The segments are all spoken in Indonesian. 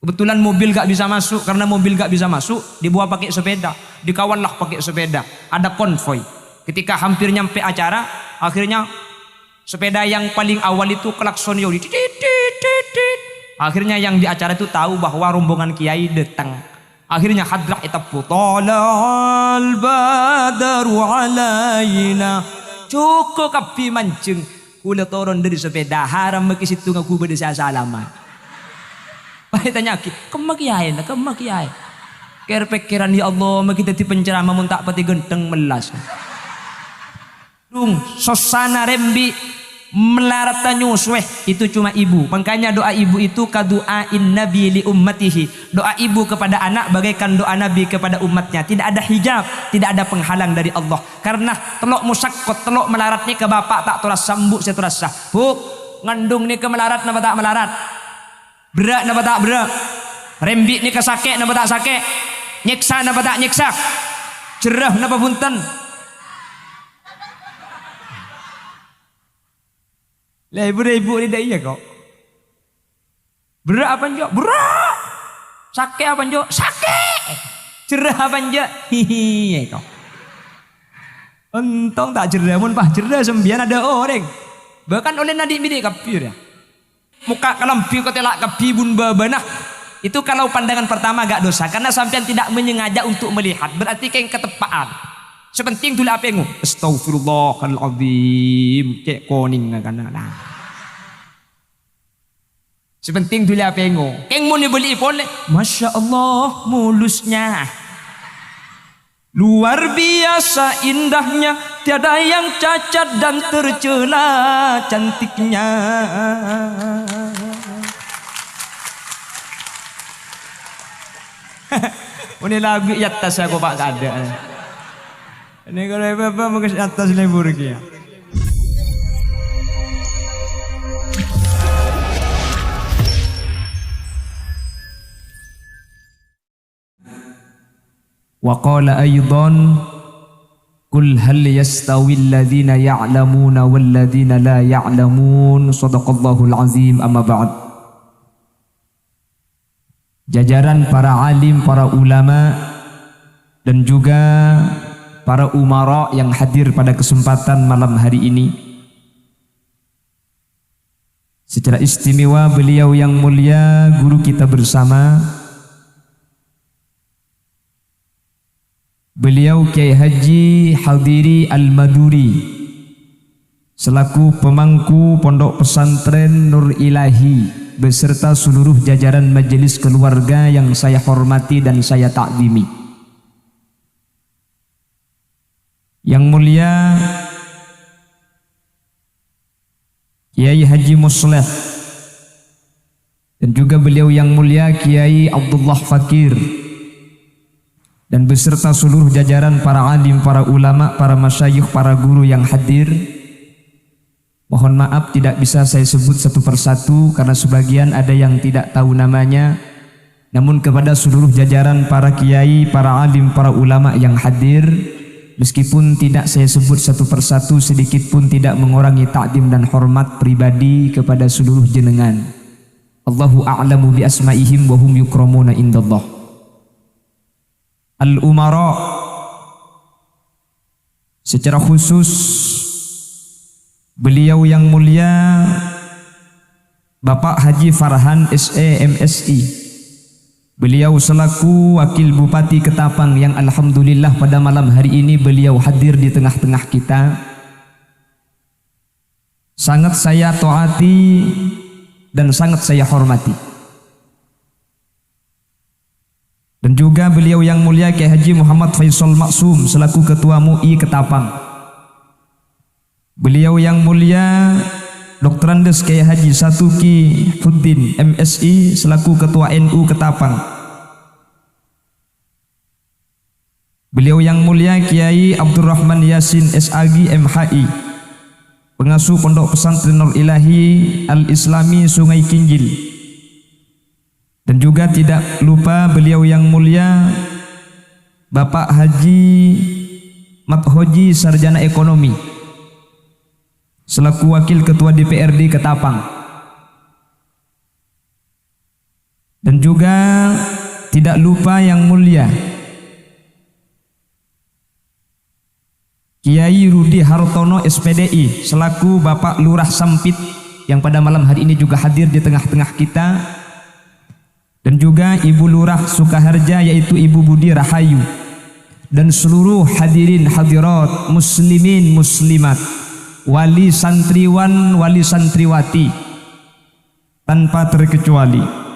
Kebetulan mobil gak bisa masuk, karena mobil gak bisa masuk, dibawa pakai sepeda, dikawallah pakai sepeda. Ada konvoy. Ketika hampir nyampe acara, akhirnya sepeda yang paling awal itu klakson yodi. Akhirnya yang di acara itu tahu bahwa rombongan kiai datang. Akhirnya hadrah itapu. Talal badaru alaina. Cukup kapi mancing. Kula turun dari sepeda, haram makisitu ngaku beda salaman. Baik tanya ki, kemakiai nak kemakiai. Ker pikiran ya Allah, kita di penceramah mun tak pati genteng melas. Dung sosana rembi melarat nyusweh itu cuma ibu. Makanya doa ibu itu kadu'ain nabi li ummatihi. Doa ibu kepada anak bagaikan doa nabi kepada umatnya. Tidak ada hijab, tidak ada penghalang dari Allah. Karena telok musakkot, telok melarat ni ke bapak tak terasa sambuk saya terasa. Buk, ngandung ni ke melarat napa tak melarat? Berat napa tak berat? Rembik ni ke sakit napa tak sakit? Nyiksa napa tak nyiksa? Cerah napa punten? Lah ibu ni dah iya kok. Berat apa njo? Berat. Sakit apa njo? Sakit. Cerah apa njo? Hihi kok. Untung tak cerah mun pah cerah sembian ada orang. Bahkan oleh nadik bidik kafir ya. Muka kalampi kau telak kabibun babanah. Itu kalau pandangan pertama agak dosa karena sampean tidak menyengaja untuk melihat, berarti kayak ketepaan. Sepenting dulu apa yang astagfirullahaladzim cek koning kan nah. Sepenting dulu apa yang mau beli boleh. Masya Allah mulusnya. Luar biasa indahnya, tiada yang cacat dan tercela cantiknya. Ini lagu atas aku pak ada. Ini kalau bapak mau ke atas lebur kia. Wa qala aydan qul hal yastawi alladhina ya'lamuna wal ladhina la ya'lamun sadaqallahul azim amma ba'd. Jajaran para alim, para ulama dan juga para umara yang hadir pada kesempatan malam hari ini. Secara istimewa beliau yang mulia guru kita bersama, beliau Kiai Haji Hadiri Al-Maduri selaku pemangku Pondok Pesantren Nur Ilahi beserta seluruh jajaran majelis keluarga yang saya hormati dan saya takzimi. Yang mulia Kiai Haji Musleh dan juga beliau yang mulia Kiai Abdullah Fakir dan beserta seluruh jajaran para alim, para ulama, para masyayikh, para guru yang hadir. Mohon maaf tidak bisa saya sebut satu persatu karena sebagian ada yang tidak tahu namanya. Namun kepada seluruh jajaran para kiai, para alim, para ulama yang hadir, meskipun tidak saya sebut satu persatu, sedikit pun tidak mengurangi takdim dan hormat pribadi kepada seluruh jenengan. Allahu a'lamu bi asma'ihim wa hum yukramuna indallah. Al-umara secara khusus beliau yang mulia Bapak Haji Farhan SE MSI, beliau selaku Wakil Bupati Ketapang yang alhamdulillah pada malam hari ini beliau hadir di tengah-tengah kita. Sangat saya taati dan sangat saya hormati. Dan juga beliau yang mulia Kiai Haji Muhammad Faisal Maksum selaku Ketua MUI Ketapang. Beliau yang mulia Dr. Andes Kiai Haji Satuki Huddin MSI selaku Ketua NU Ketapang. Beliau yang mulia Kiai Abdurrahman Yasin SAG MHI, pengasuh Pondok Pesantren Nur Ilahi Al-Islami Sungai Kinjil. Dan juga tidak lupa beliau yang mulia Bapak Haji Mathoji Sarjana Ekonomi selaku Wakil Ketua DPRD Ketapang. Dan juga tidak lupa yang mulia Kiai Rudi Hartono SPDI selaku Bapak Lurah Sampit yang pada malam hari ini juga hadir di tengah-tengah kita, dan juga Ibu Lurah Sukaharja yaitu Ibu Budi Rahayu, dan seluruh hadirin hadirat muslimin muslimat, wali santriwan wali santriwati tanpa terkecuali.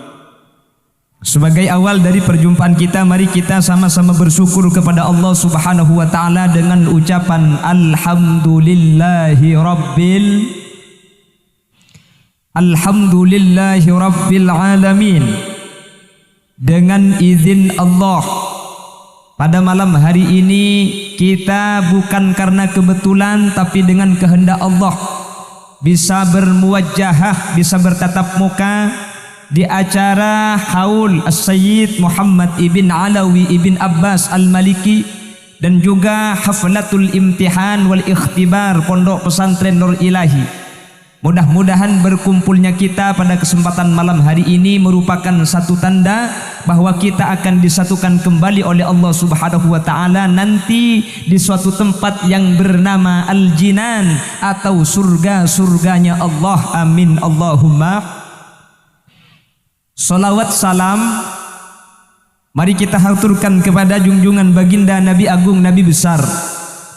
Sebagai awal dari perjumpaan kita, mari kita sama-sama bersyukur kepada Allah Subhanahu wa taala dengan ucapan alhamdulillahi rabbil alamin. Dengan izin Allah, pada malam hari ini kita bukan karena kebetulan tapi dengan kehendak Allah bisa bermuwajjahah, bisa bertatap muka di acara Haul As-Sayyid Muhammad ibn Alawi ibn Abbas Al-Maliki, dan juga Haflatul Imtihan wal Ikhtibar Pondok Pesantren Nur Ilahi. Mudah-mudahan berkumpulnya kita pada kesempatan malam hari ini merupakan satu tanda bahwa kita akan disatukan kembali oleh Allah Subhanahu wa taala nanti di suatu tempat yang bernama Al-Jinan atau surga-surganya Allah. Amin Allahumma. Salawat salam mari kita haturkan kepada junjungan baginda Nabi Agung, Nabi besar,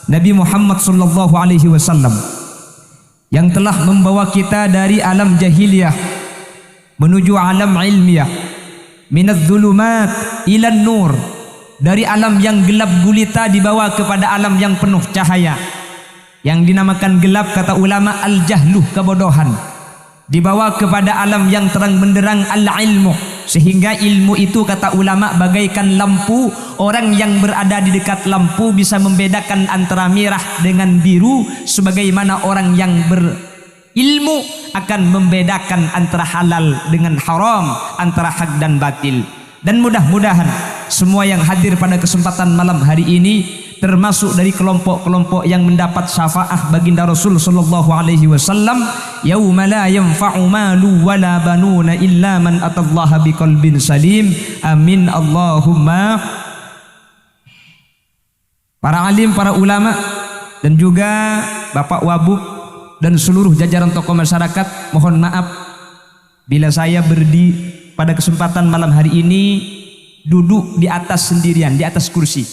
Nabi Muhammad sallallahu alaihi wasallam, yang telah membawa kita dari alam jahiliyah menuju alam ilmiah, minadz zulumat ilan nur, dari alam yang gelap gulita dibawa kepada alam yang penuh cahaya. Yang dinamakan gelap kata ulama al-jahluh, kebodohan, dibawa kepada alam yang terang benderang al-ilmu, sehingga ilmu itu kata ulama bagaikan lampu. Orang yang berada di dekat lampu bisa membedakan antara merah dengan biru, sebagaimana orang yang berilmu akan membedakan antara halal dengan haram, antara hak dan batil. Dan mudah-mudahan semua yang hadir pada kesempatan malam hari ini termasuk dari kelompok-kelompok yang mendapat syafaat baginda Rasul sallallahu alaihi wasallam, yauma la yanfa'u malu wala banuna illa man atallaha biqalbin salim. Amin Allahumma. Para alim, para ulama, dan juga Bapak Wabub dan seluruh jajaran tokoh masyarakat, mohon maaf bila saya pada kesempatan malam hari ini duduk di atas sendirian, di atas kursi.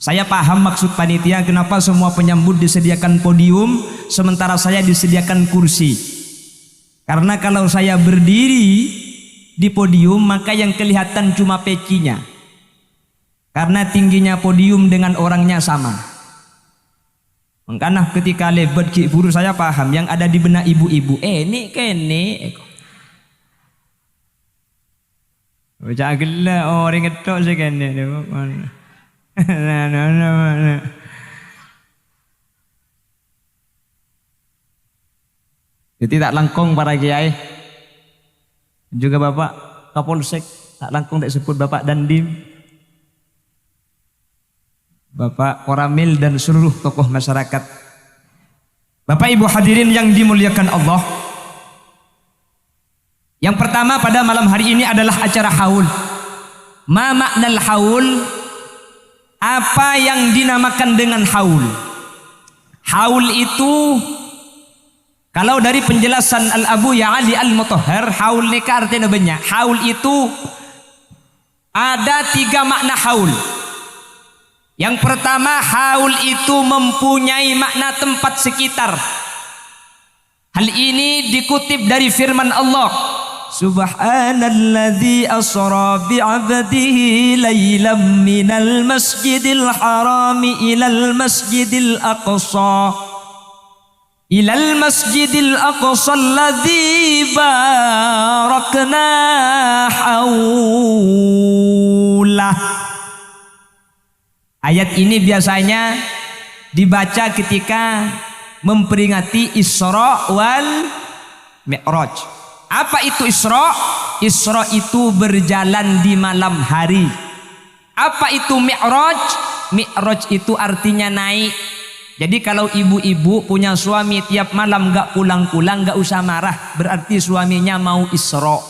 Saya paham maksud panitia kenapa semua penyambut disediakan podium sementara saya disediakan kursi. Karena kalau saya berdiri di podium maka yang kelihatan cuma pecinya. Karena tingginya podium dengan orangnya sama. Makanya ketika lebat ki guru saya paham yang ada di benak ibu-ibu. Ini kene. Baca gila orang ketok sih kene. Nah. Jadi tak langkung para kiai, juga Bapak Kapolsek, tak langkung tak sebut Bapak Dandim, Bapak Koramil, dan seluruh tokoh masyarakat. Bapak Ibu hadirin yang dimuliakan Allah, yang pertama pada malam hari ini adalah acara haul. Ma maknal haul? Apa yang dinamakan dengan haul? Haul itu kalau dari penjelasan Al-Abu Ya'ali Al-Mutahhar, haul ini artinya banyak. Haul itu ada 3 makna haul. Yang pertama, haul itu mempunyai makna tempat sekitar. Hal ini dikutip dari firman Allah, Subhanalladzi asra bi'abdihi laylan minal masjidil harami ilal masjidil aqsa alladzi barakna haulah. Ayat ini biasanya dibaca ketika memperingati Isra wal Mi'raj. Apa itu Isra? Isra itu berjalan di malam hari. Apa itu Mi'raj? Mi'raj itu artinya naik. Jadi kalau ibu-ibu punya suami tiap malam gak pulang-pulang, gak usah marah, berarti suaminya mau Isra.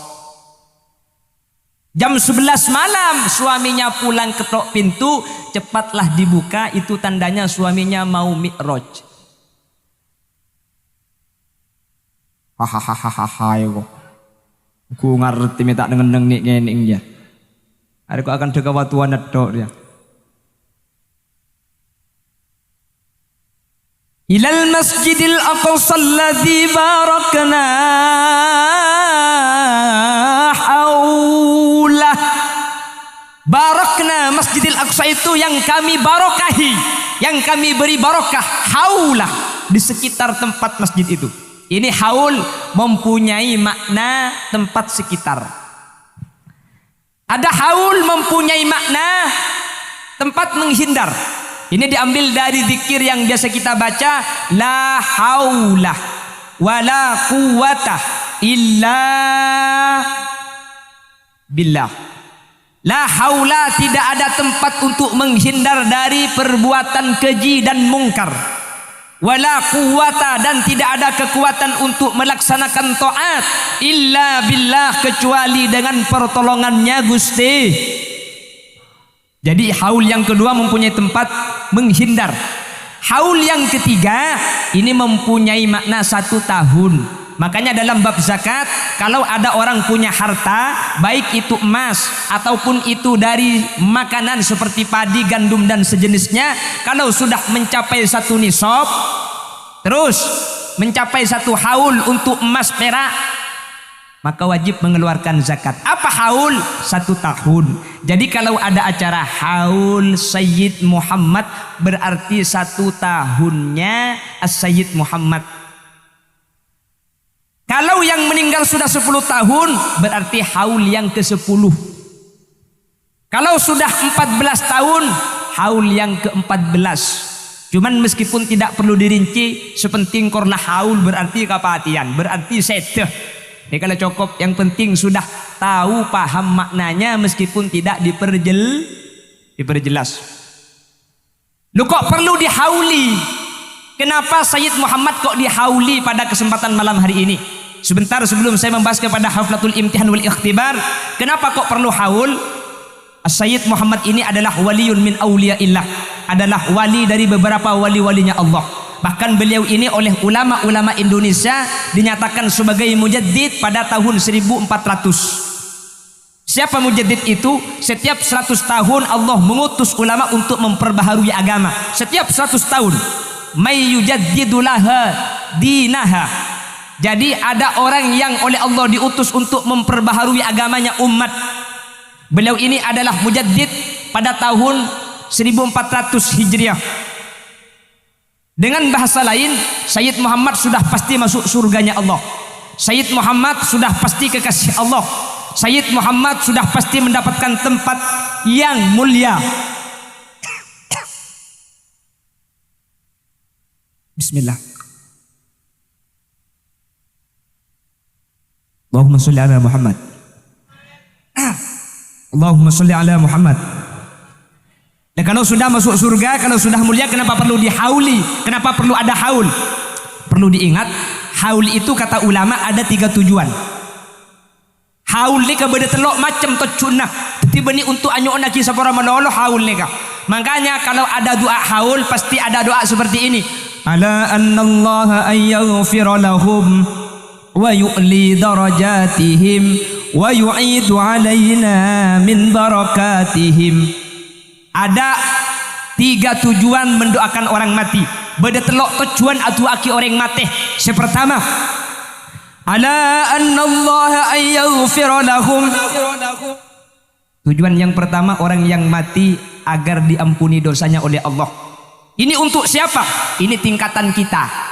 Jam 11 malam suaminya pulang, ketok pintu, cepatlah dibuka, itu tandanya suaminya mau mi'raj. Hahaha yo. Ku ngerti minta ngeneng nik ngene ya. Are kok akan deka watuan nedok dia. Ilal masjidil aqsa alladzi barakna haulah. Barakna, Masjidil Aqsa itu yang kami barokahi, yang kami beri barokah, haulah, di sekitar tempat masjid itu. Ini haul mempunyai makna tempat sekitar. Ada haul mempunyai makna tempat menghindar. Ini diambil dari zikir yang biasa kita baca, la haula wala quwata illa billah. La haula, tidak ada tempat untuk menghindar dari perbuatan keji dan mungkar. Wala quwata, dan tidak ada kekuatan untuk melaksanakan taat illa billah, kecuali dengan pertolongannya Gusti. Jadi haul yang kedua mempunyai tempat menghindar. Haul yang ketiga ini mempunyai makna 1 tahun. Makanya dalam bab zakat, kalau ada orang punya harta, baik itu emas ataupun itu dari makanan seperti padi, gandum dan sejenisnya, kalau sudah mencapai 1 nisab, terus mencapai 1 haul untuk emas perak, maka wajib mengeluarkan zakat. Apa haul? 1 tahun. Jadi kalau ada acara haul Sayyid Muhammad, berarti 1 tahunnya As-Sayyid Muhammad. Kalau yang meninggal sudah 10 tahun, berarti haul yang ke-10. Kalau sudah 14 tahun, haul yang ke-14. Cuman meskipun tidak perlu dirinci, sepenting korlah haul berarti kepatian, berarti sedeh. Ini kalau cukup, yang penting sudah tahu paham maknanya meskipun tidak diperjelas. Lu kok perlu dihauli? Kenapa Sayyid Muhammad kok dihauli pada kesempatan malam hari ini? Sebentar sebelum saya membahas kepada haflatul imtihan wal ikhtibar, kenapa kok perlu haul? Sayyid Muhammad ini adalah waliyun min awliyaillah, adalah wali dari beberapa wali-walinya Allah. Bahkan beliau ini oleh ulama-ulama Indonesia dinyatakan sebagai mujaddid pada tahun 1400. Siapa mujaddid itu? Setiap 100 tahun Allah mengutus ulama untuk memperbaharui agama. Setiap 100 tahun. May yujaddidu laha dinaha. Jadi ada orang yang oleh Allah diutus untuk memperbaharui agamanya umat. Beliau ini adalah mujaddid pada tahun 1400 Hijriah. Dengan bahasa lain, Sayyid Muhammad sudah pasti masuk surganya Allah. Sayyid Muhammad sudah pasti kekasih Allah. Sayyid Muhammad sudah pasti mendapatkan tempat yang mulia. Bismillah. Allahumma sholli ala Muhammad. Allahumma sholli ala Muhammad. Dan kalau sudah masuk surga, kalau sudah mulia, kenapa perlu dihauli? Kenapa perlu ada haul? Perlu diingat, haul itu kata ulama ada 3 tujuan. Haul ni kabeda telok macam tocunah. Tiba ni untuk anyok nak kisah para menoloh haul ni kah. Makanya kalau ada doa haul pasti ada doa seperti ini. Ala annallaha ayyaghfira lahum wa yu'li darajatihim wa yu'idu alaina min barakatihim. Ada 3 tujuan mendoakan orang mati. Beda telok tujuan atu aki orang mati. Sepertama, ala annallaha ayyaghfira lahum. Tujuan yang pertama, orang yang mati agar diampuni dosanya oleh Allah. Ini untuk siapa? Ini tingkatan kita.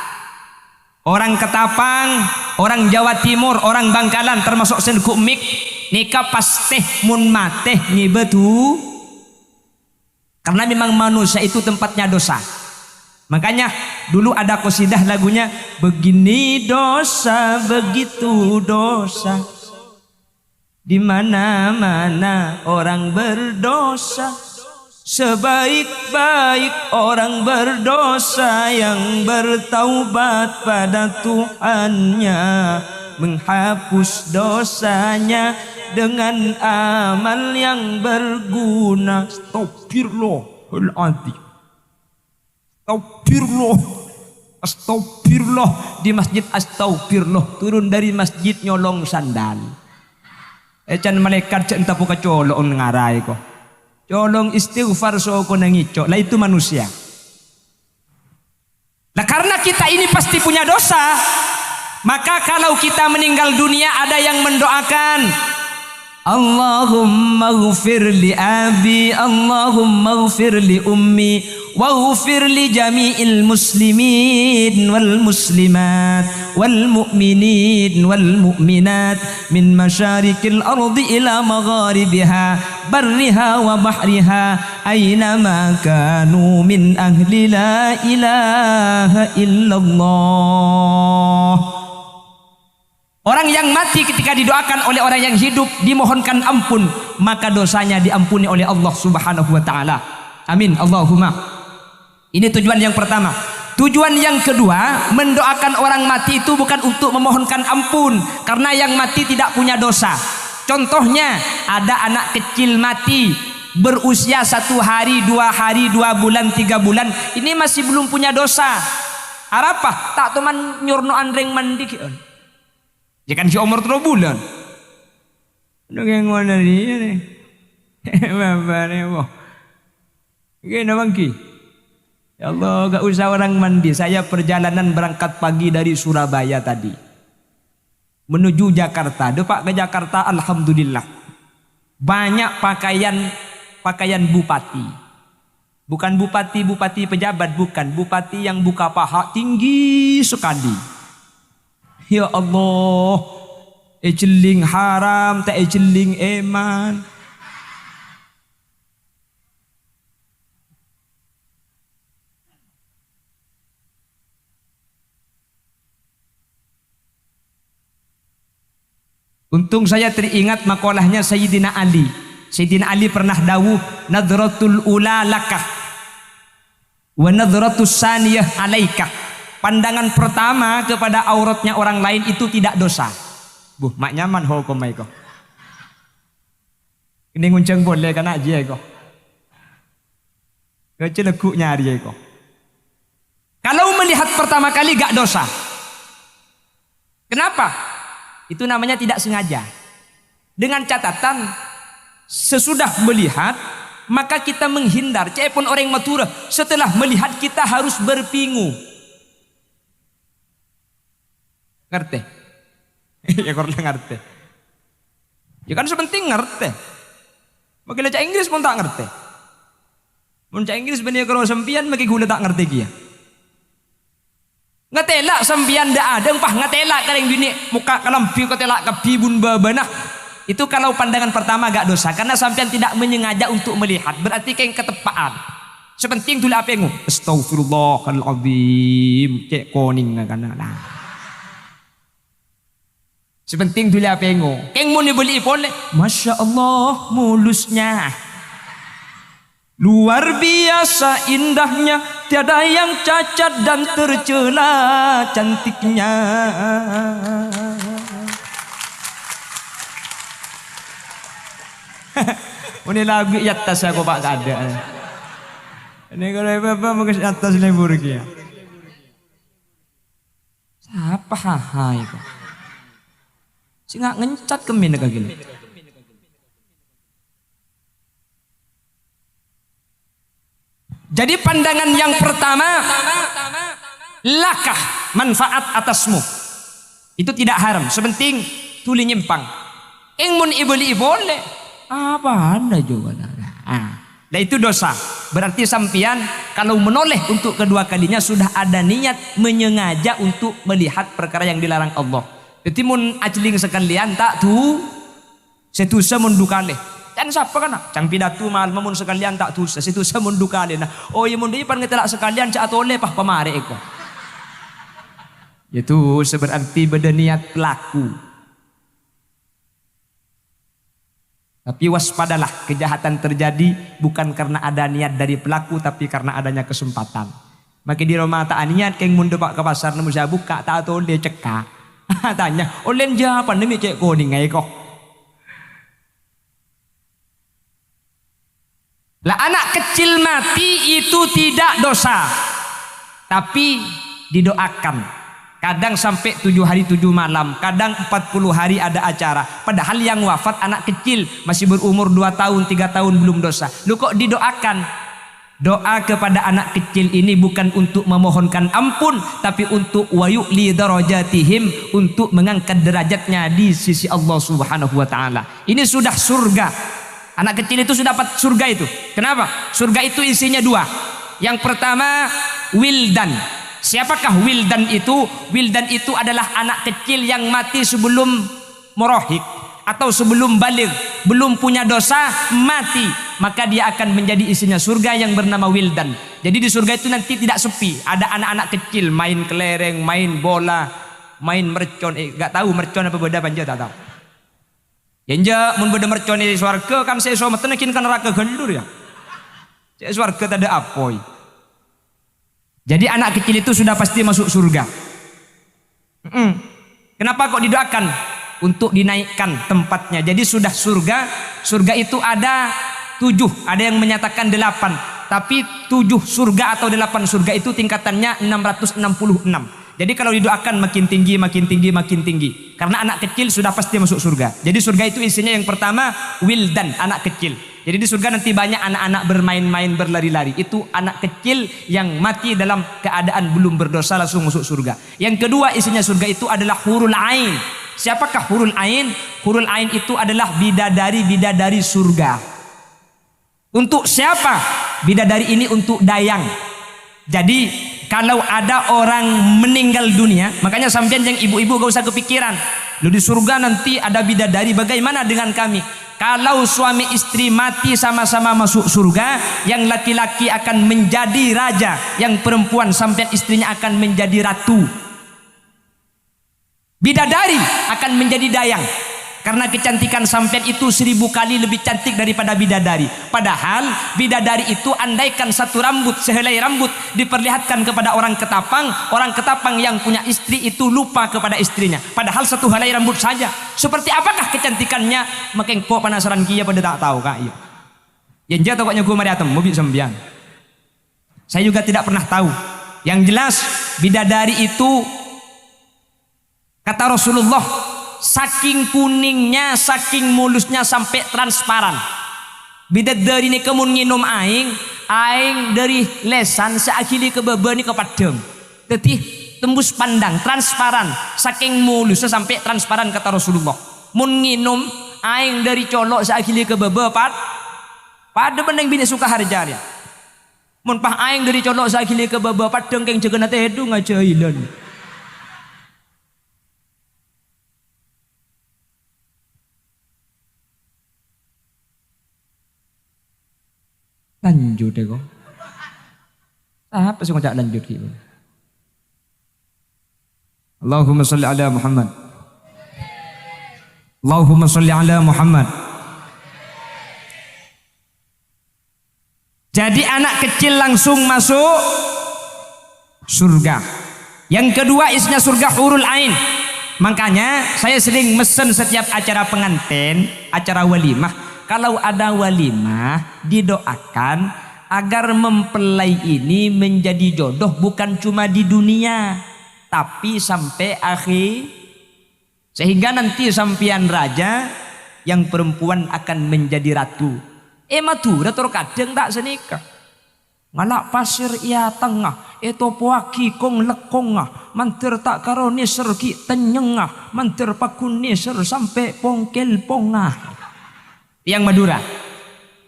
Orang Ketapang, orang Jawa Timur, orang Bangkalan, termasuk Senkumik, nikah pasteh mun mateh ngibetu. Karena memang manusia itu tempatnya dosa. Makanya dulu ada qasidah lagunya, begini dosa, begitu dosa, di mana-mana orang berdosa. Sebaik-baik orang berdosa yang bertaubat pada Tuhannya, menghapus dosanya dengan amal yang berguna. Astagfirullahaladzim. Astagfirullah. Astagfirullah. Di masjid astagfirullah. Turun dari masjid nyolong sandal. Can malaikat cak entah puka colong ngarai ko. Colong istighfar so ko nangicok. Lah itu manusia. Nah karena kita ini pasti punya dosa, maka kalau kita meninggal dunia ada yang mendoakan, Allahumma ghfir li abi, Allahumma ghfir li ummi, wa ghfir li jami'il muslimin wal muslimat wal mu'minin wal mu'minat min masyarikil ardi ila magharibiha barriha wa bahriha aynama kanu min ahli la ilaha illallah. Orang yang mati ketika didoakan oleh orang yang hidup dimohonkan ampun, maka dosanya diampuni oleh Allah Subhanahu wa taala. Amin Allahumma. Ini tujuan yang pertama. Tujuan yang kedua, mendoakan orang mati itu bukan untuk memohonkan ampun, karena yang mati tidak punya dosa. Contohnya ada anak kecil mati berusia 1 hari, 2 hari, 2 bulan, 3 bulan, ini masih belum punya dosa. Arapa tak teman nyurno andreng mandi. Jangan si umur 3 bulan. Aduh yang mana dia nih? Bapak nih boh. Gini bangki. Ya Allah, gak usah orang mandi. Saya perjalanan berangkat pagi dari Surabaya tadi menuju Jakarta. Depak ke Jakarta, alhamdulillah banyak pakaian bupati. Bukan bupati pejabat, bukan bupati yang buka paha tinggi sekali. Ya Allah, ejeling haram, tak ejeling eman. Untung saya teringat makalahnya Sayyidina Ali. Sayyidina Ali pernah dawuh, nadratul ula lakah wa nadratus saniyah alaikah. Pandangan pertama kepada auratnya orang lain itu tidak dosa. Buh, mak nyaman ho ko mai ko. Ini ngunceng boleh kan aja ko. Keceleguk nyari ko. Kalau melihat pertama kali gak dosa. Kenapa? Itu namanya tidak sengaja. Dengan catatan sesudah melihat maka kita menghindar. Cepun orang matura setelah melihat kita harus berpingu. Ngerti? Ya kurang ngerti. Ya kan sepenting ngerti. Maka baca Inggris pun tak ngerti. Baca Inggris benih kalau sempian maka gula tak ngerti dia. Ngetelak sempian dah ada empah ngetelak kering bini muka kalampi ngetelak kapi bun babanah. Itu kalau pandangan pertama gak dosa karena sampean tidak menyengaja untuk melihat, berarti kayak ketepaan. Sepenting tulis apa yang astagfirullahaladzim cek koning kana lah. Sepenting tulis apa yang mau beli boleh. Masya Allah mulusnya. Luar biasa indahnya, tiada yang cacat dan tercela cantiknya. Ini lagu atas aku pak ada. Ini kalau bapak mau ke atas lembur kia. Siapa hahai kok? Si nggak ngencat kemin kayak gini. Jadi pandangan yang pertama, lakah manfaat atasmu. Itu tidak haram. Sepenting tuli nyimpang. Ingmun ibuli boleh. Apa anda juga? Nah itu dosa. Berarti sampian kalau menoleh untuk kedua kalinya sudah ada niat menyengaja untuk melihat perkara yang dilarang Allah. Jadi mun ajling sekalian tak tu setusa mundukale. Dan siapa kan? Cang pidato mal mamun sekalian tak tu setusa mundukale nah. Oh iya mun dia pan ngetelak sekalian cak atole pah pamare eko. Itu seberarti beda niat pelaku. Tapi waspadalah, kejahatan terjadi bukan karena ada niat dari pelaku tapi karena adanya kesempatan. Maka di rumah tak niat keng mundu pak ke pasar nemu saya buka tak atole cekak. Tanya, olen japan demi cek koning ngai kok. Lah anak kecil mati itu tidak dosa, tapi didoakan. Kadang sampai 7 hari 7 malam, kadang 40 hari ada acara. Padahal yang wafat anak kecil, masih berumur 2 tahun, 3 tahun belum dosa. Lu kok didoakan? Doa kepada anak kecil ini bukan untuk memohonkan ampun, tapi untuk wayu'li darajatihim, untuk mengangkat derajatnya di sisi Allah Subhanahu wa taala. Ini sudah surga. Anak kecil itu sudah dapat surga itu. Kenapa? Surga itu isinya 2. Yang pertama wildan. Siapakah wildan itu? Wildan itu adalah anak kecil yang mati sebelum murahik atau sebelum baligh, belum punya dosa, mati, maka dia akan menjadi isinya surga yang bernama wildan. Jadi di surga itu nanti tidak sepi, ada anak-anak kecil main kelereng, main bola, main mercon. Gak tahu mercon apa beda panja, tak tahu. Yenja mun beda mercon di surga kan saya somat tenakin kan neraka gelur ya. Saya surga tak ada apoi. Jadi anak kecil itu sudah pasti masuk surga. Kenapa kok didoakan? Untuk dinaikkan tempatnya. Jadi sudah surga. Surga itu ada 7, ada yang menyatakan 8. Tapi 7 surga atau 8 surga itu tingkatannya 666. Jadi kalau didoakan makin tinggi, makin tinggi, makin tinggi. Karena anak kecil sudah pasti masuk surga. Jadi surga itu isinya yang pertama wildan, anak kecil. Jadi di surga nanti banyak anak-anak bermain-main, berlari-lari. Itu anak kecil yang mati dalam keadaan belum berdosa langsung masuk surga. Yang kedua isinya surga itu adalah hurul ain. Siapakah hurul ain? Hurul ain itu adalah bidadari-bidadari surga. Untuk siapa? Bidadari ini untuk dayang. Jadi kalau ada orang meninggal dunia, makanya sampean yang ibu-ibu gak usah kepikiran. Lu di surga nanti ada bidadari, bagaimana dengan kami? Kalau suami istri mati sama-sama masuk surga, yang laki-laki akan menjadi raja, yang perempuan sampean istrinya akan menjadi ratu. Bidadari akan menjadi dayang. Karena kecantikan sampean itu 1000 kali lebih cantik daripada bidadari. Padahal bidadari itu andaikan satu rambut, sehelai rambut diperlihatkan kepada orang ketapang yang punya istri itu lupa kepada istrinya. Padahal satu helai rambut saja. Seperti apakah kecantikannya? Makin kok penasaran kia pada tak tahu kak. Iya. Yang jatuh koknya gue mariatem mobil sembian. Saya juga tidak pernah tahu. Yang jelas bidadari itu kata Rasulullah, saking kuningnya, saking mulusnya sampai transparan. Bidadari ini kemun nginum aing dari lesan seakhiri ke bebe ni ke padang. Jadi tembus pandang, transparan, saking mulusnya sampai transparan kata Rasulullah. Mun nginum aing dari colok seakhiri ke bebe pada bendeng bini suka harjanya. Mun pah aing dari colok seakhiri ke bebe padang keng jegenat hedung aja ilan. Lanjut deh kok. Apa sih ngajak lanjut gitu? Allahumma sholli ala Muhammad. Allahumma sholli ala Muhammad. Jadi anak kecil langsung masuk surga. Yang kedua isinya surga hurul ain. Makanya saya sering mesen setiap acara pengantin, acara walimah. Kalau ada walimah didoakan agar mempelai ini menjadi jodoh bukan cuma di dunia tapi sampai akhir, sehingga nanti sampian raja yang perempuan akan menjadi ratu. Madura terkadang tak senikah ngalak pasir ia tengah topo aki kong lekongah mantir tak karoni sergi tenyengah mantir pakuni ser sampai pongkel pongah. Yang Madura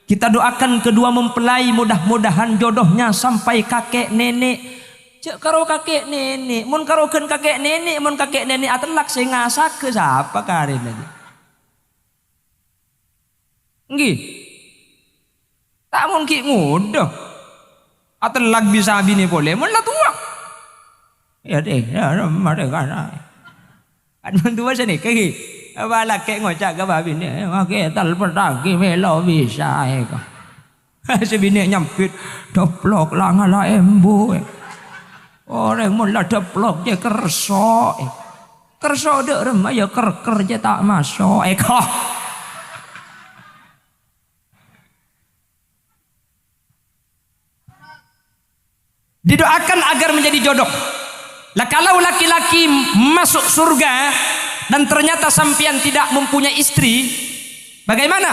kita doakan kedua mempelai mudah-mudahan jodohnya sampai kakek nenek. Cek karo kakek nenek, mun karokeun kakek nenek, mun kakek nenek atelak sing ngasak ke siapa karen aja. Nggih. Tak mun ki mudah. Atelak bisa bini boleh, mun lah tua. Ya deh, ya mare kana. Kan tua sini kaki. Bala kek ngocak ke babi ni, makai tal perdagi melo bisa eka. Sebini nyampit, deplok lah ngala embu. Orang mula deplok je kerso. Kerso dek remah ya ker je tak masuk eka. Didoakan agar menjadi jodoh. Lah kalau laki-laki masuk surga dan ternyata sampean tidak mempunyai istri, bagaimana?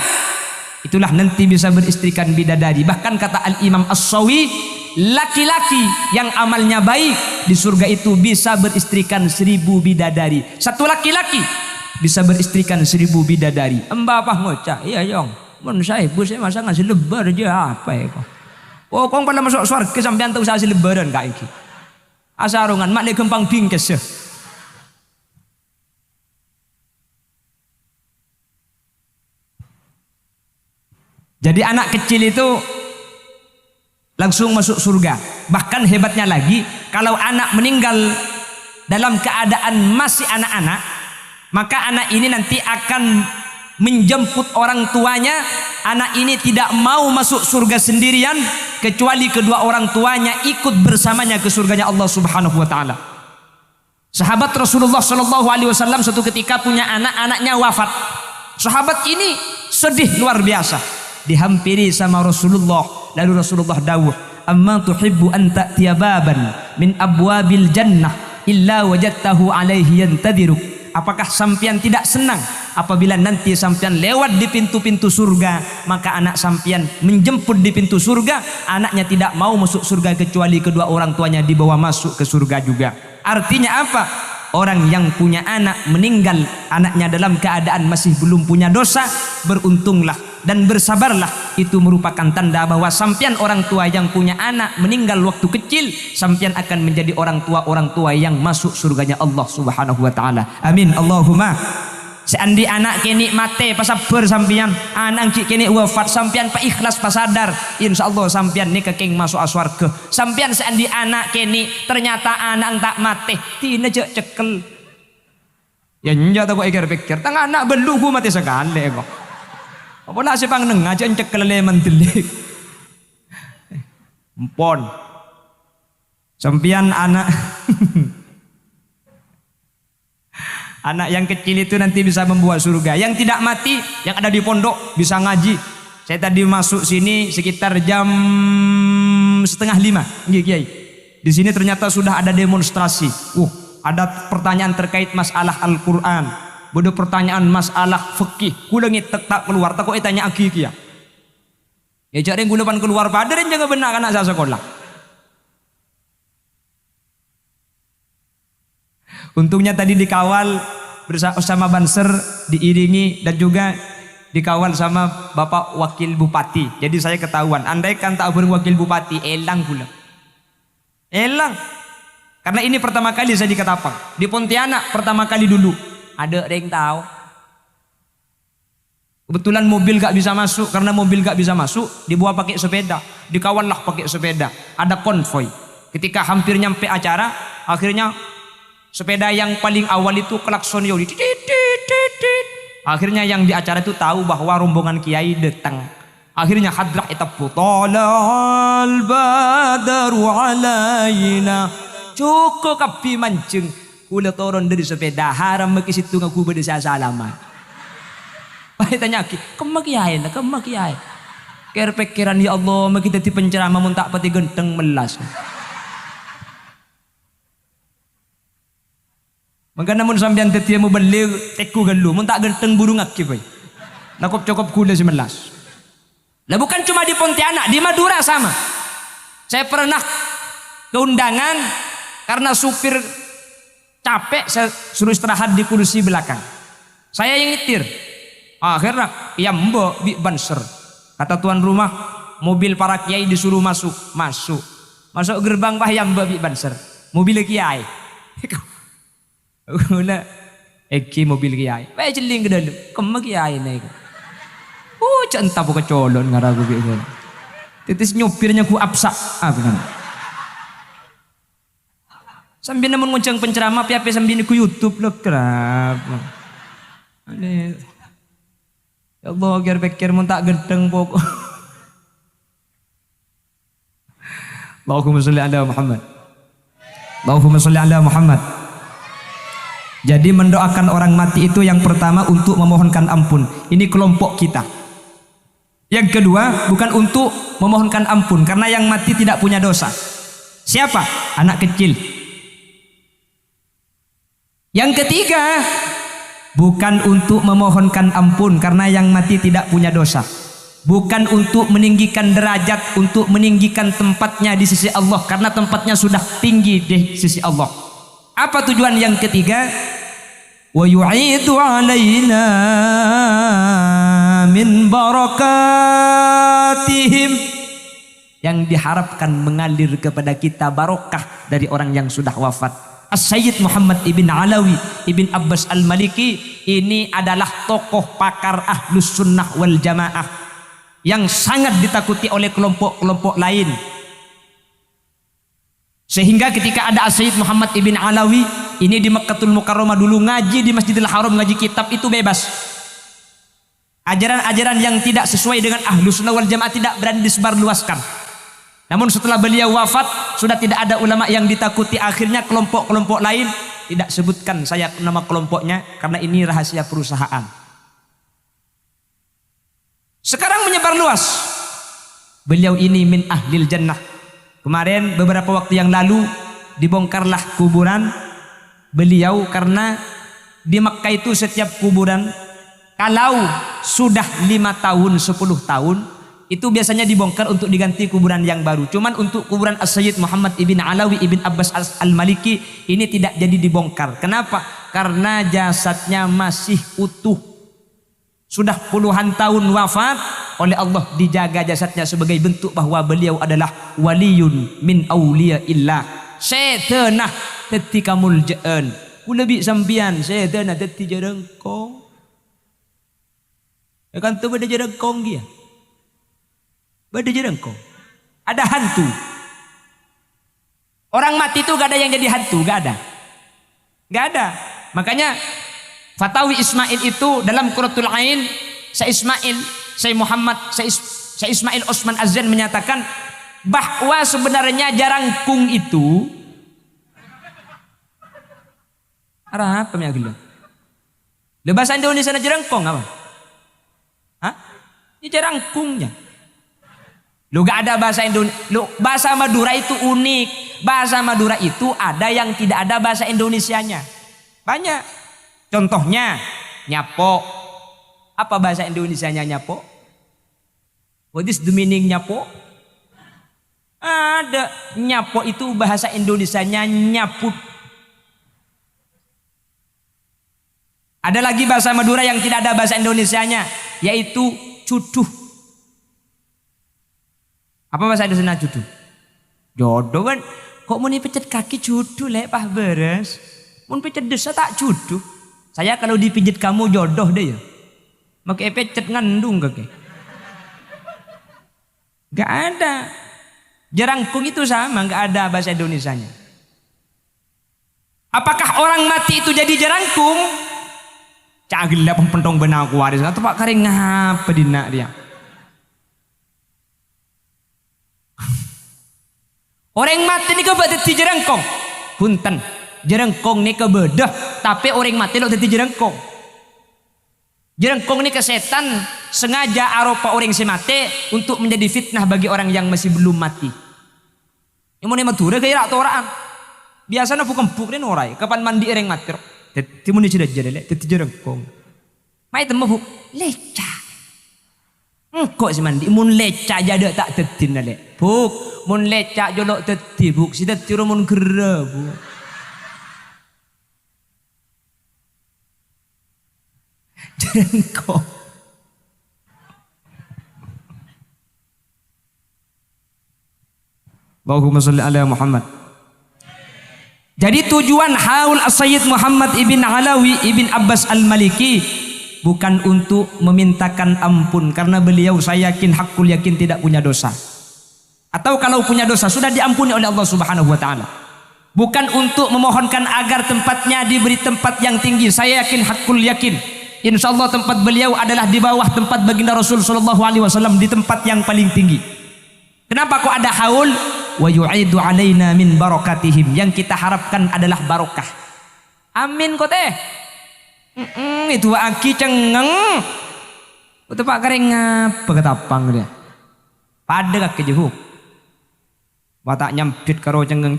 Itulah nanti bisa beristrikan bidadari. Bahkan kata Al-Imam As-Sawi, laki-laki yang amalnya baik di surga itu bisa beristrikan 1000 bidadari. Satu laki-laki bisa beristrikan 1000 bidadari. Mbak apa ngocak? Iya yong. Mun saya ibu saya masa ngasih lebar aja apa ya kok? Oh kong pada masuk surga sampean tahu saya lebaran kak iki. Asarungan mak le gempang bingkes ya. Jadi anak kecil itu langsung masuk surga. Bahkan hebatnya lagi, kalau anak meninggal dalam keadaan masih anak-anak, maka anak ini nanti akan menjemput orang tuanya. Anak ini tidak mau masuk surga sendirian, kecuali kedua orang tuanya ikut bersamanya ke surganya Allah Subhanahu wa taala. Sahabat Rasulullah Shallallahu alaihi wasallam suatu ketika punya anak, anaknya wafat. Sahabat ini sedih luar biasa. Dihampiri sama Rasulullah, lalu Rasulullah dawuh, amma tuhibbu an ta'tiya baban min abwabil jannah illa wajadtahu alaihi yantadiruk. Apakah sampian tidak senang apabila nanti sampian lewat di pintu-pintu surga, maka anak sampian menjemput di pintu surga, anaknya tidak mau masuk surga kecuali kedua orang tuanya dibawa masuk ke surga juga. Artinya apa? Orang yang punya anak meninggal, anaknya dalam keadaan masih belum punya dosa, beruntunglah dan bersabarlah. Itu merupakan tanda bahwa sampian orang tua yang punya anak meninggal waktu kecil, sampian akan menjadi orang tua yang masuk surganya Allah Subhanahu wa taala. Amin Allahumma. Seandi anak kini mate pasabar sampian, anak cik kini wafat sampian pa ikhlas pasadar, insyaallah sampian ni kekeng masuk aswarga. Sampian seandi anak kini ternyata anak tak mate, tina cek cekel. Ya njak tak kok pikir, tang anak belu ku mati sekali kok. Apa nak sepang neng aja cekel le mentelik. Empon. Sampian anak anak yang kecil itu nanti bisa membuat surga. Yang tidak mati, yang ada di pondok bisa ngaji. Saya tadi masuk sini sekitar jam 4:30. Kiai. Di sini ternyata sudah ada demonstrasi. Ada pertanyaan terkait masalah Al-Qur'an. Bodoh pertanyaan masalah fikih. Kulengit tak keluar. Tak kok tanya aki kia. Ya cari gulapan keluar padaran jangan benar anak saya sekolah. Untungnya tadi dikawal bersama Banser, diiringi dan juga dikawal sama Bapak Wakil Bupati. Jadi saya ketahuan, andaikan tak bareng Wakil Bupati, elang pula. Elang. Karena ini pertama kali saya di Ketapang. Di Pontianak pertama kali dulu. Ada yang tahu. Kebetulan mobil gak bisa masuk. Karena mobil gak bisa masuk, dibawa pakai sepeda. Dikawal lah pakai sepeda. Ada konvoy. Ketika hampir nyampe acara, akhirnya sepeda yang paling awal itu klakson yoli. Akhirnya yang di acara itu tahu bahwa rombongan kiai datang. Akhirnya hadrak etapu talal badaru alaina. Cukup kapi mancing. Kula turun dari sepeda haram ke situ ngaku berdesa salaman. Pai tanya ki, kemak kiai lah, kemak kiai. Ker pikiran ya Allah, kita di penceramah mun tak pati genteng melas. Maka namun sampean tetia mau beli teku gelu, mun tak genteng burung akif pai. Nakop cokop kuda 11. Lah bukan cuma di Pontianak, di Madura sama. Saya pernah keundangan karena supir capek, saya suruh istirahat di kursi belakang. Saya yang nyetir. Akhirnya ya mbok bi Banser. Kata tuan rumah, mobil para kiai disuruh masuk. Masuk gerbang bah yang mbok bi Banser. Mobil kiai. Ulah eki mobil kiai. Bae celing ke dalam. Kemak kiai naik. Centap aku kecolon ngaragu gitu. Titis nyopirnya ku absak. Benar. Sambil namun ngonceng penceramah piape sambil ku YouTube lo kerap. Aneh. Ya Allah pikir mun tak genteng pokok. Allahumma sholli ala Muhammad. Allahumma sholli ala Muhammad. Jadi mendoakan orang mati itu yang pertama untuk memohonkan ampun. Ini kelompok kita. Yang kedua bukan untuk memohonkan ampun karena yang mati tidak punya dosa. Siapa? Anak kecil. Yang ketiga, bukan untuk memohonkan ampun karena yang mati tidak punya dosa. Bukan untuk meninggikan derajat, untuk meninggikan tempatnya di sisi Allah karena tempatnya sudah tinggi di sisi Allah. Apa tujuan yang ketiga? Wa yu'idu alaina min barakatihim, yang diharapkan mengalir kepada kita barokah dari orang yang sudah wafat. As-Sayyid Muhammad ibn Alawi ibn Abbas al-Maliki ini adalah tokoh pakar Ahlus Sunnah wal Jamaah yang sangat ditakuti oleh kelompok-kelompok lain. Sehingga ketika ada As-Sayyid Muhammad ibn Alawi ini di Makkatul Mukarramah dulu ngaji di Masjidil Haram, ngaji kitab itu bebas. Ajaran-ajaran yang tidak sesuai dengan Ahlus Sunnah wal Jamaah tidak berani disebarluaskan. Namun setelah beliau wafat sudah tidak ada ulama yang ditakuti. Akhirnya kelompok-kelompok lain, tidak sebutkan saya nama kelompoknya karena ini rahasia perusahaan. Sekarang menyebar luas. Beliau ini min ahlil jannah. Kemarin beberapa waktu yang lalu dibongkarlah kuburan beliau karena di Makkah itu setiap kuburan kalau sudah 5 tahun 10 tahun itu biasanya dibongkar untuk diganti kuburan yang baru. Cuman untuk kuburan As-Sayyid Muhammad ibn Alawi ibn Abbas al-Maliki ini tidak jadi dibongkar. Kenapa? Karena jasadnya masih utuh. Sudah puluhan tahun wafat, oleh Allah dijaga jasadnya sebagai bentuk bahwa beliau adalah waliyun min awliyaillah. Setanah teti kamul jaan. Ku lebih sampian setanah teti jarengkong. Ya kan tu beda jarengkong dia. Beda jerengkong. Ada hantu. Orang mati itu gak ada yang jadi hantu, gak ada. Gak ada. Makanya Fatawi Ismail itu dalam Qurratul Ain, Syekh Ismail Osman Azan menyatakan bahwa sebenarnya jarangkung itu apa yang bilang? Bahasa Indonesia jerengkong apa? Hah? Ini jarangkungnya. Lu gak ada bahasa Indonesia. Bahasa Madura itu unik. Bahasa Madura itu ada yang tidak ada bahasa Indonesianya. Banyak. Contohnya nyapo. Apa bahasa Indonesianya nyapo? What is the meaning nyapo? Ada. Nyapo itu bahasa Indonesianya nyaput. Ada lagi bahasa Madura yang tidak ada bahasa Indonesianya, yaitu cuduh. Apa bahasa Indonesia cuduh? Jodoh kan. Kok mau dipijat kaki cuduh lek pah beres. Mau pijat desa tak cuduh. Saya kalau dipijit kamu jodoh deh ya. Make pijat ngandung kaki. Gak ada. Jarangkung itu sama, gak ada bahasa Indonesianya. Apakah orang mati itu jadi jarangkung? Cagil lah pentong benang kuaris. Atau pak kare ngapa dinak dia? Orang mati ni kebedah dadi jerengkong. Punten, jerengkong ni kebedah, tapi orang mati lo dadi jerengkong. Jerengkong ni kesetan sengaja aropa orang si mati untuk menjadi fitnah bagi orang yang masih belum mati. Yang mau Madura kaya rak toraan. Biasanya bukan bukren orai. Kapan mandi orang mati. Dadi mun sudah jadi dadi jerengkong. Mai temu bu lecah. Kok si mandi mun lecak jadi tak tedin lek. Buk, mun lecak jolok tedi buk, si tedi mun gera bu. Jerengkong. Allahumma sholli ala Muhammad. Jadi tujuan haul As-Sayyid Muhammad ibn Alawi ibn Abbas al-Maliki bukan untuk memintakan ampun karena beliau saya yakin hakul yakin tidak punya dosa. Atau kalau punya dosa sudah diampuni oleh Allah Subhanahu wa taala. Bukan untuk memohonkan agar tempatnya diberi tempat yang tinggi. Saya yakin hakul yakin insyaallah tempat beliau adalah di bawah tempat baginda Rasul sallallahu alaihi wasallam, di tempat yang paling tinggi. Kenapa kok ada haul? Wa yu'idu alaina min barakatihim. Yang kita harapkan adalah barokah. Amin kok teh. Itu aki cengeng. Itu pak kering ngapa ketapang dia. Pada kaki jehuk. Watak nyampit karo cengeng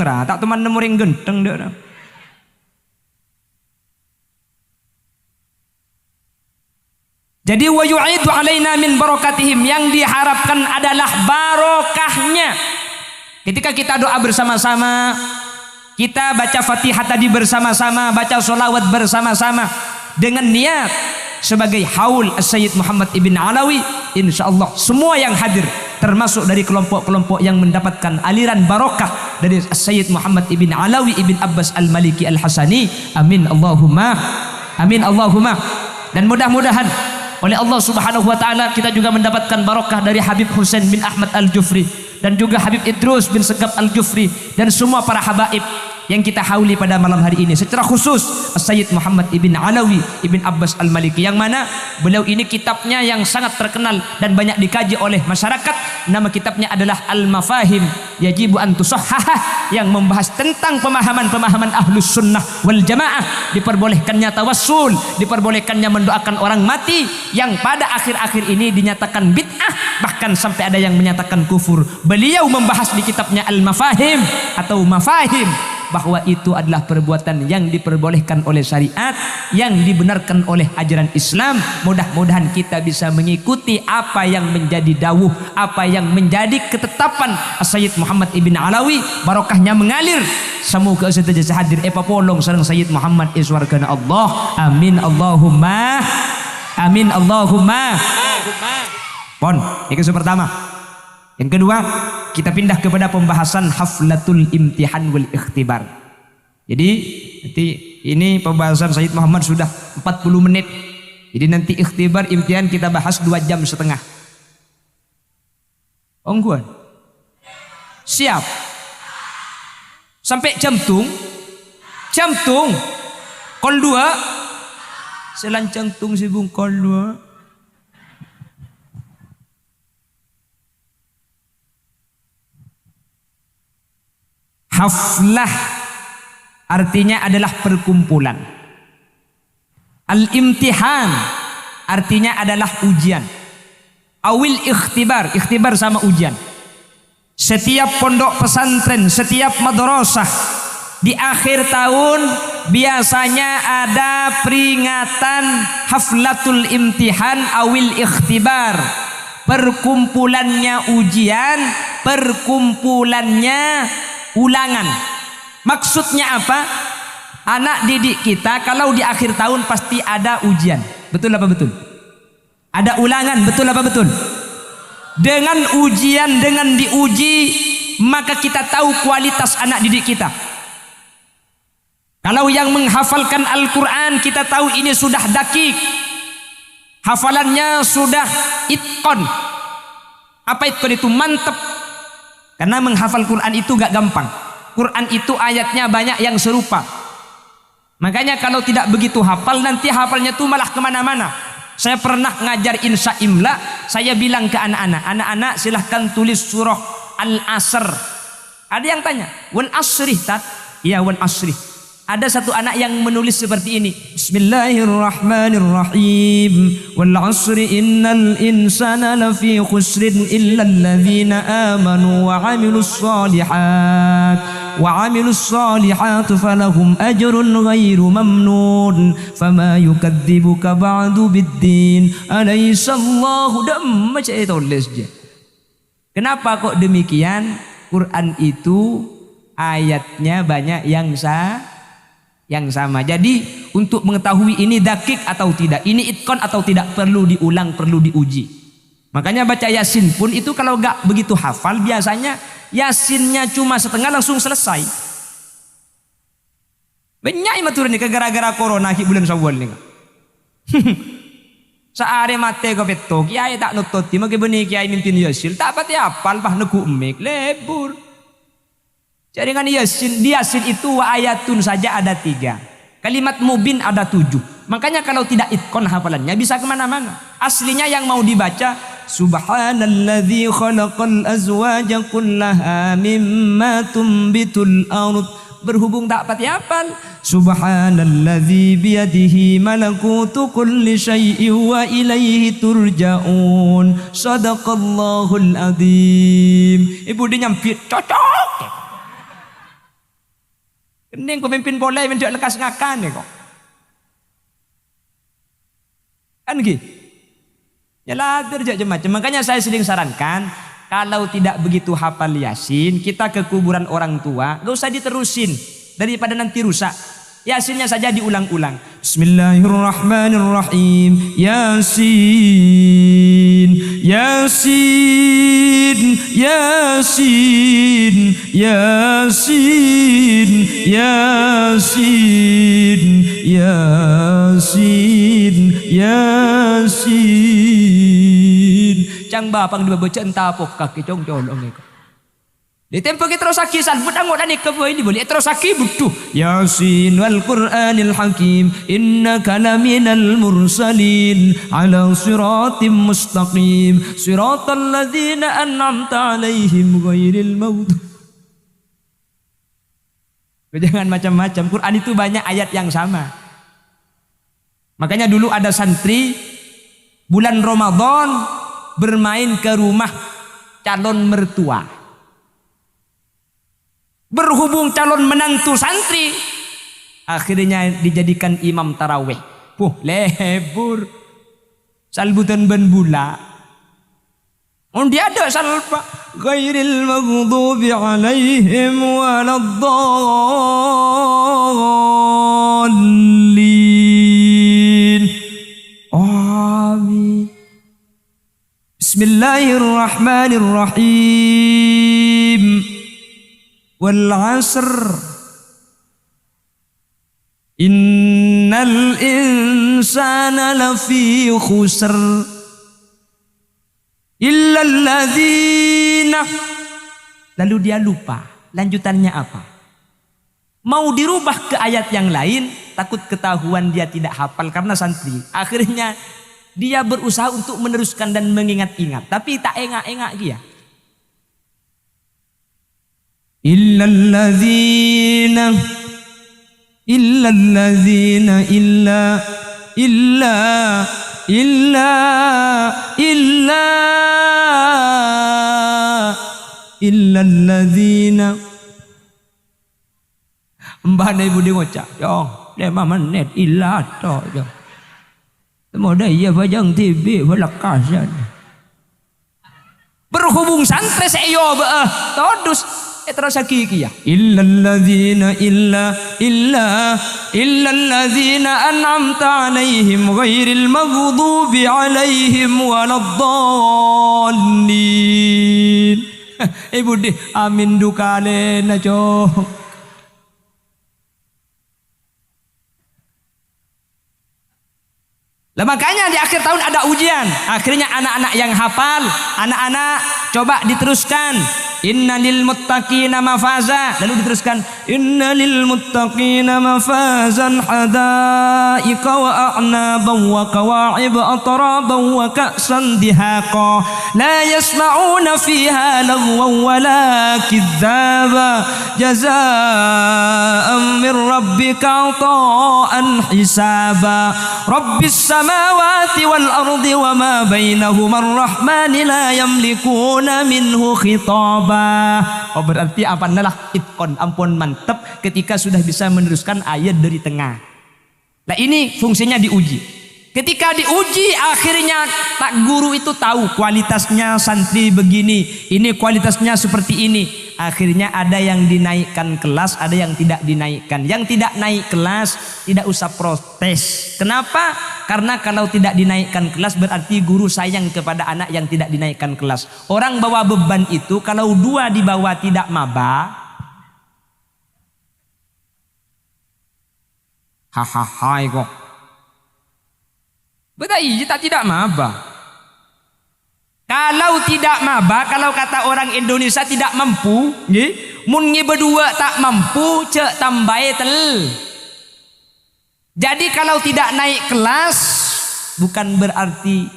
ra, tak teman nemu ring genteng dah. Jadi wa yu'idu alaina min barakatihim, yang diharapkan adalah barokahnya. Ketika kita doa bersama-sama, kita baca Fatihah tadi bersama-sama, baca sholawat bersama-sama dengan niat sebagai haul Sayyid Muhammad ibn Alawi, insyaallah semua yang hadir termasuk dari kelompok-kelompok yang mendapatkan aliran barokah dari Sayyid Muhammad ibn Alawi ibn Abbas al-Maliki al-Hasani. Amin Allahumma, amin Allahumma. Dan mudah-mudahan oleh Allah Subhanahu wa taala kita juga mendapatkan barokah dari Habib Husain bin Ahmad Al-Jufri dan juga Habib Idrus bin Segaf Al-Jufri dan semua para habaib yang kita hauli pada malam hari ini. Secara khusus Sayyid Muhammad ibn Alawi ibn Abbas Al-Maliki, yang mana beliau ini kitabnya yang sangat terkenal dan banyak dikaji oleh masyarakat. Nama kitabnya adalah Al-Mafahim Yajibu an Tusahhahah, yang membahas tentang pemahaman-pemahaman Ahlus Sunnah wal Jamaah. Diperbolehkannya tawassul, diperbolehkannya mendoakan orang mati yang pada akhir-akhir ini dinyatakan bid'ah, bahkan sampai ada yang menyatakan kufur. Beliau membahas di kitabnya Al-Mafahim atau Mafahim bahwa itu adalah perbuatan yang diperbolehkan oleh syariat, yang dibenarkan oleh ajaran Islam. Mudah-mudahan kita bisa mengikuti apa yang menjadi dawuh, apa yang menjadi ketetapan Sayyid Muhammad ibn Alawi, barokahnya mengalir. Semoga sedaya hadir polong sareng Sayyid Muhammad iswargana Allah. Amin Allahumma, amin Allahumma. Pon, ini yang pertama. Yang kedua, kita pindah kepada pembahasan haflatul imtihan wal ikhtibar. Jadi nanti ini pembahasan Sayyid Muhammad sudah 40 menit. Jadi nanti ikhtibar imtihan kita bahas 2 jam setengah. Ongguan. Siap. Sampai jantung. Kol 2. Selancang tung sibung kol 2. Haflah artinya adalah perkumpulan. Al-imtihan artinya adalah ujian. Awil ikhtibar, ikhtibar sama ujian. Setiap pondok pesantren, setiap madrasah di akhir tahun biasanya ada peringatan haflatul imtihan awil ikhtibar. Perkumpulannya ujian, perkumpulannya ulangan. Maksudnya apa? Anak didik kita kalau di akhir tahun pasti ada ujian. Betul apa betul? Ada ulangan, betul apa betul? Dengan ujian, dengan diuji, maka kita tahu kualitas anak didik kita. Kalau yang menghafalkan Al-Quran, kita tahu ini sudah dakik, hafalannya sudah itqon. Apa itqon itu? Mantep. Karena menghafal Quran itu gak gampang. Quran itu ayatnya banyak yang serupa. Makanya kalau tidak begitu hafal, nanti hafalnya tuh malah kemana-mana. Saya pernah ngajar insya imla, saya bilang ke anak-anak, anak-anak silahkan tulis surah Al-Asr. Ada yang tanya, wal asri tat? Iya, wal asri. Ada satu anak yang menulis seperti ini, Bismillahirrahmanirrahim, wal asri innal insana lafi khusrin illa alladhina amanu wa amilus solihat falahum ajrun ghairu mamnun fama yukadzibuka ba'du biddin alaysallahu damma. Saya tulis je. Kenapa kok demikian? Quran itu ayatnya banyak yang sama. Jadi untuk mengetahui ini dakik atau tidak, ini itqon atau tidak, perlu diulang, perlu diuji. Makanya baca Yasin pun itu kalau gak begitu hafal, biasanya Yasinnya cuma setengah langsung selesai. Banyak matur nih gara-gara corona ki bulan Syawal nih. Saare mate ko peto kiai tak nututi mage beni kiai mimpin Yasin tak pati hafal bah negu emik lebur. Jaringan Yasin, di Yasin itu wa ayatun saja ada 3. Kalimat mubin ada 7. Makanya kalau tidak itqon hafalannya bisa kemana-mana. Aslinya yang mau dibaca Subhanalladzi khalaqal azwaja kullaha mimma tumbitul ard. Berhubung tak pati hafal, Subhanalladzi biyadihi malakutu kulli syai'in wa ilaihi turja'un. Shadaqallahul adzim. Ibu dia nyampit cocok. Kening pemimpin boleh menjak lekas ngakan ya kok. Kan gitu. Ya lader macam. Makanya saya sering sarankan, kalau tidak begitu hafal Yasin, kita ke kuburan orang tua, gak usah diterusin daripada nanti rusak. Yasinnya saja diulang-ulang. Bismillahirrahmanirrahim. Yasin, Yasin, Yasin, Yasin, Yasin, Yasin, Yasin. Cang bapang dibaca entah apa kaki cong colong itu. Di tempo kita terus sakit salbut anggot ani kepo ini boleh terus sakit butuh. Yasin wal Qur'anil Hakim innaka laminal mursalin ala siratim mustaqim siratal ladzina an'amta alaihim ghairil maghdubi. Jangan macam-macam. Quran itu banyak ayat yang sama. Makanya dulu ada santri bulan Ramadan bermain ke rumah calon mertua. Berhubung calon menantu santri, akhirnya dijadikan imam tarawih. Lebur salbutan ben bula. Dia ada salba ghairil maghdubi alaihim waladdallin. Amin. Bismillahirrahmanirrahim. Wal 'asr innal insana lafi khusr illa alladzina. Lalu dia lupa lanjutannya apa. Mau dirubah ke ayat yang lain, takut ketahuan dia tidak hafal karena santri. Akhirnya dia berusaha untuk meneruskan dan mengingat-ingat, tapi tak engak-engak dia. Illalladzina illalladzina illa illalladzina. Mbah ibu dia ngocak jong 5 menit illa to jong. Semua dia bajang TV belakasan. Berhubung santri seyo ba todus terus hakiki ya. Illalladzina illalladzina an'amta alaihim ghairil maghdubi alaihim waladdallin. Ibu deh amin dukale na cok. Lah makanya di akhir tahun ada ujian. Akhirnya anak-anak yang hafal, anak-anak coba diteruskan. Innalil muttaqina mafaza. Lalu diteruskan innalil muttaqina mafazan hada'iqa wa a'naban wa kawa'ib atraban wa ka'san dihaqa la yasma'una fiha lagwan wa la kidzaba jazaa'an min rabbika 'ata'an hisaba rabbis samawati wal ardi wa ma bainahuma ar-rahmani la yamlikuna minhu khitaba. Oh berarti apa nalah itkon, ampun mantap ketika sudah bisa meneruskan ayat dari tengah. Nah ini fungsinya diuji. Ketika diuji akhirnya tak guru itu tahu kualitasnya santri begini, ini kualitasnya seperti ini. Akhirnya ada yang dinaikkan kelas, ada yang tidak dinaikkan. Yang tidak naik kelas tidak usah protes. Kenapa? Karena kalau tidak dinaikkan kelas berarti guru sayang kepada anak yang tidak dinaikkan kelas. Orang bawa beban itu kalau 2 dibawa tidak maba, hahaha kok. Betul kita tidak maba. Kalau tidak maba, kalau kata orang Indonesia tidak mampu, mun berdua tak mampu, cek tambai tel. Jadi kalau tidak naik kelas bukan berarti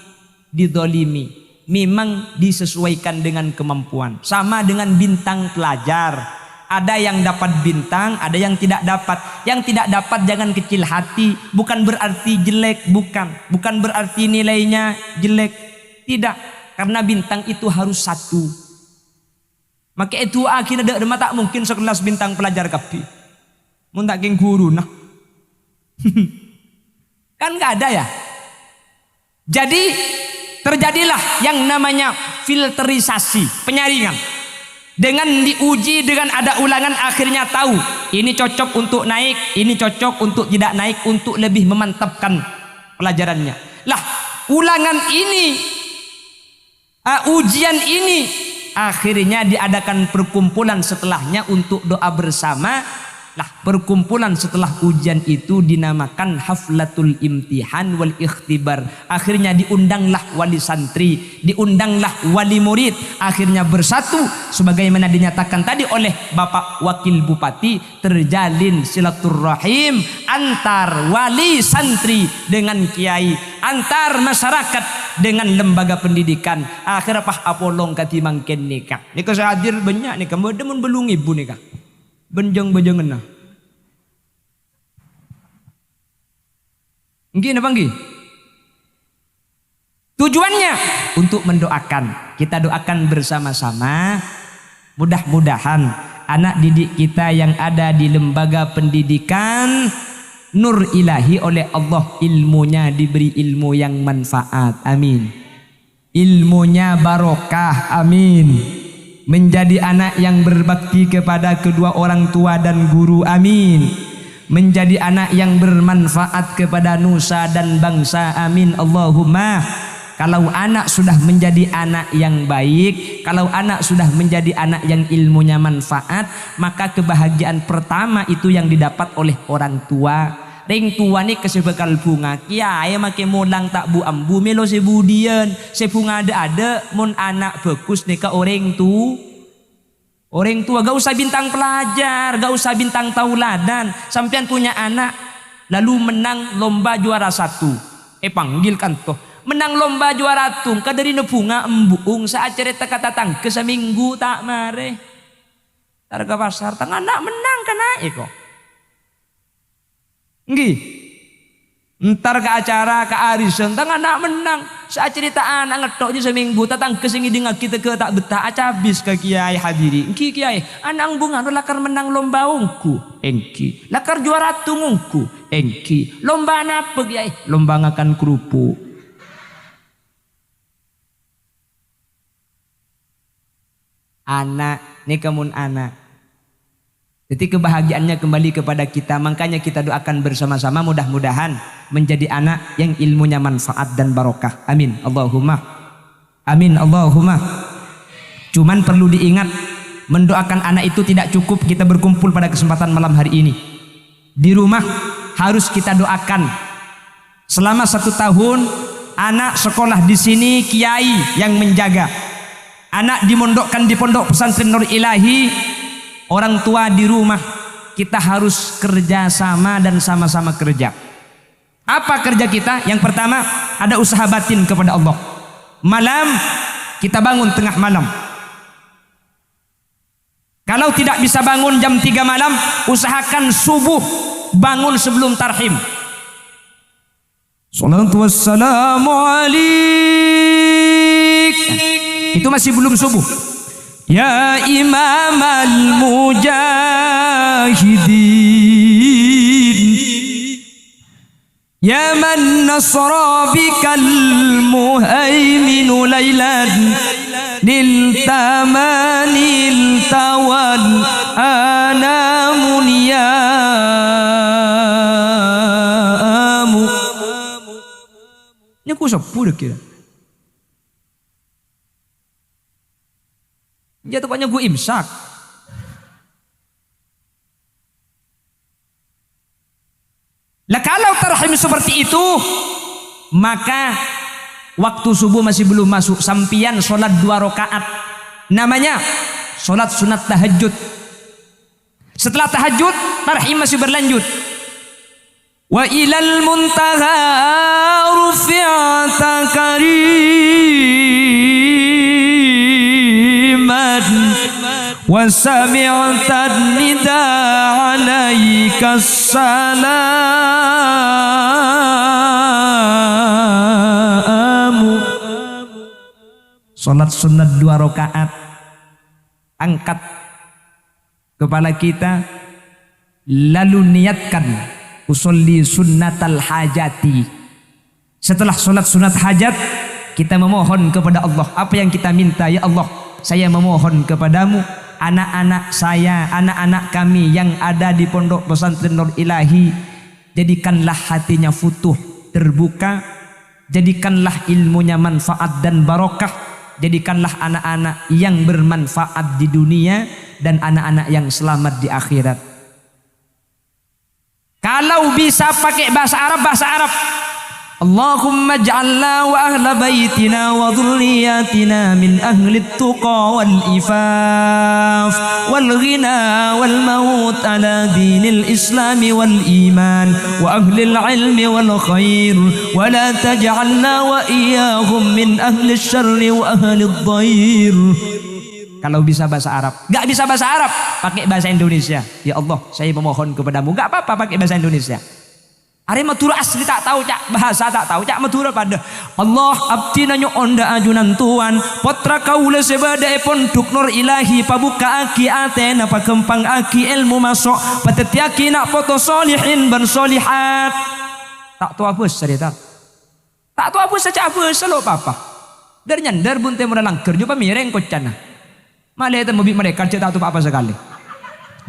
didolimi, memang disesuaikan dengan kemampuan. Sama dengan bintang pelajar. Ada yang dapat bintang, ada yang tidak dapat. Yang tidak dapat jangan kecil hati. Bukan berarti jelek, bukan. Bukan berarti nilainya jelek. Tidak. Karena bintang itu harus satu. Maka itu akhirnya ada tak mungkin sekelas bintang pelajar kapi. Mun tak geng guru nah. Kan nggak ada ya. Jadi terjadilah yang namanya filterisasi, penyaringan. Dengan diuji, dengan ada ulangan, akhirnya tahu ini cocok untuk naik, ini cocok untuk tidak naik, untuk lebih memantapkan pelajarannya. Lah, ulangan ini, ujian ini, akhirnya diadakan perkumpulan setelahnya untuk doa bersama. Lah, perkumpulan setelah ujian itu dinamakan haflatul imtihan wal ikhtibar. Akhirnya diundanglah wali santri, diundanglah wali murid, akhirnya bersatu sebagaimana dinyatakan tadi oleh Bapak Wakil Bupati, terjalin silaturahim antar wali santri dengan kiai, antar masyarakat dengan lembaga pendidikan. Akhirnya Pak Apolong katimang ken nikah. Nika hadir banyak nika, demun belung ibu nika. Benjang-benjangan nah. Nggih napa nggih? Tujuannya untuk mendoakan. Kita doakan bersama-sama. Mudah-mudahan anak didik kita yang ada di lembaga pendidikan nur ilahi oleh Allah, ilmunya diberi ilmu yang manfaat. Amin. Ilmunya barokah. Amin. Menjadi anak yang berbakti kepada kedua orang tua dan guru. Amin. Menjadi anak yang bermanfaat kepada nusa dan bangsa. Amin. Allahumma. Kalau anak sudah menjadi anak yang baik, kalau anak sudah menjadi anak yang ilmunya manfaat, maka kebahagiaan pertama itu yang didapat oleh orang tua. Ring tua ni kesebekal bunga kiai make molang tak bu ambu melo sebudian sebunga ada mon anak bagus nika orang tua gak usah bintang pelajar, gak usah bintang tauladan. Sampean punya anak lalu menang lomba juara 1, panggilkan toh menang lomba juara tung kadari bunga embung saat cerita kata tangke seminggu tak mare harga pasar tang anak menang kena eko. Nggih. Entar ke acara ke arisan tang anak menang saat cerita anak ngetok je seminggu tatang kesingi dengan kita ke tak betah acabis ke kiai hadiri. Nggih kiai anak bunga no lakar menang lomba ungku engki lakar juara tungungku engki lomba apa kiai lomba ngakan kerupuk. Anak nih kamun anak. Jadi kebahagiaannya kembali kepada kita. Makanya kita doakan bersama-sama mudah-mudahan menjadi anak yang ilmunya manfaat dan barokah. Amin. Allahumma. Amin. Allahumma. Cuman perlu diingat, mendoakan anak itu tidak cukup kita berkumpul pada kesempatan malam hari ini. Di rumah harus kita doakan. Selama 1 tahun anak sekolah di sini kiai yang menjaga. Anak dimondokkan di pondok pesantren Nur Ilahi. Orang tua di rumah kita harus kerja sama dan sama-sama kerja. Apa kerja kita? Yang pertama ada usaha batin kepada Allah. Malam kita bangun tengah malam. Kalau tidak bisa bangun jam 3 malam, usahakan subuh bangun sebelum tarhim. Salatu wassalamu alaik. Itu masih belum subuh. Ya imam al-mujahidin ya man nasra bikal muhaiminu laylan niltamanil tawan anamun yamu. Ini aku sepuh dah kira. Dia tepatnya gue imsak. Lah kalau tarhim seperti itu, maka waktu subuh masih belum masuk, sampian sholat 2 rakaat. Namanya sholat sunat tahajud. Setelah tahajud, tarhim masih berlanjut. Wa ilal muntaha rufi'ata karim وسمعت النداء عليك السلام. Salat sunat 2 rakaat, angkat kepala kita, lalu niatkan usolli sunnatal hajati. Setelah salat sunat hajat, kita memohon kepada Allah apa yang kita minta. Ya Allah, saya memohon kepadamu, anak-anak saya, anak-anak kami yang ada di Pondok Pesantren Nur Ilahi, jadikanlah hatinya futuh, terbuka, jadikanlah ilmunya manfaat dan barokah, jadikanlah anak-anak yang bermanfaat di dunia dan anak-anak yang selamat di akhirat. Kalau bisa pakai bahasa Arab, bahasa Arab. Allahumma ja'alna wa ahla baitina wa dhurriyyatina min ahli tuqa wal ifaf wal ghina wal maut ala dinil islami wal iman wa ahli ilmi wal khair wa la taj'alna wa iyyahum min ahli syarri wa ahli dhair. Kalau bisa bahasa Arab. Gak bisa bahasa Arab, pakai bahasa Indonesia. Ya Allah, saya memohon kepadamu. Gak apa-apa pakai bahasa Indonesia. Are matura asli tak tahu cak, bahasa tak tahu cak, matura pada Allah abdi nanyo onda ajunan tuan potra kaula sebada pondok Nur Ilahi pabuka aki atena pakempang aki ilmu masuk patetiaki nak foto solihin ban solihat. Tak tahu apa cerita, tak tahu apa saja apa selo papa dari nyandar bunte muda kerja pa mireng kocana malah itu mobil mereka tak tahu apa sekali.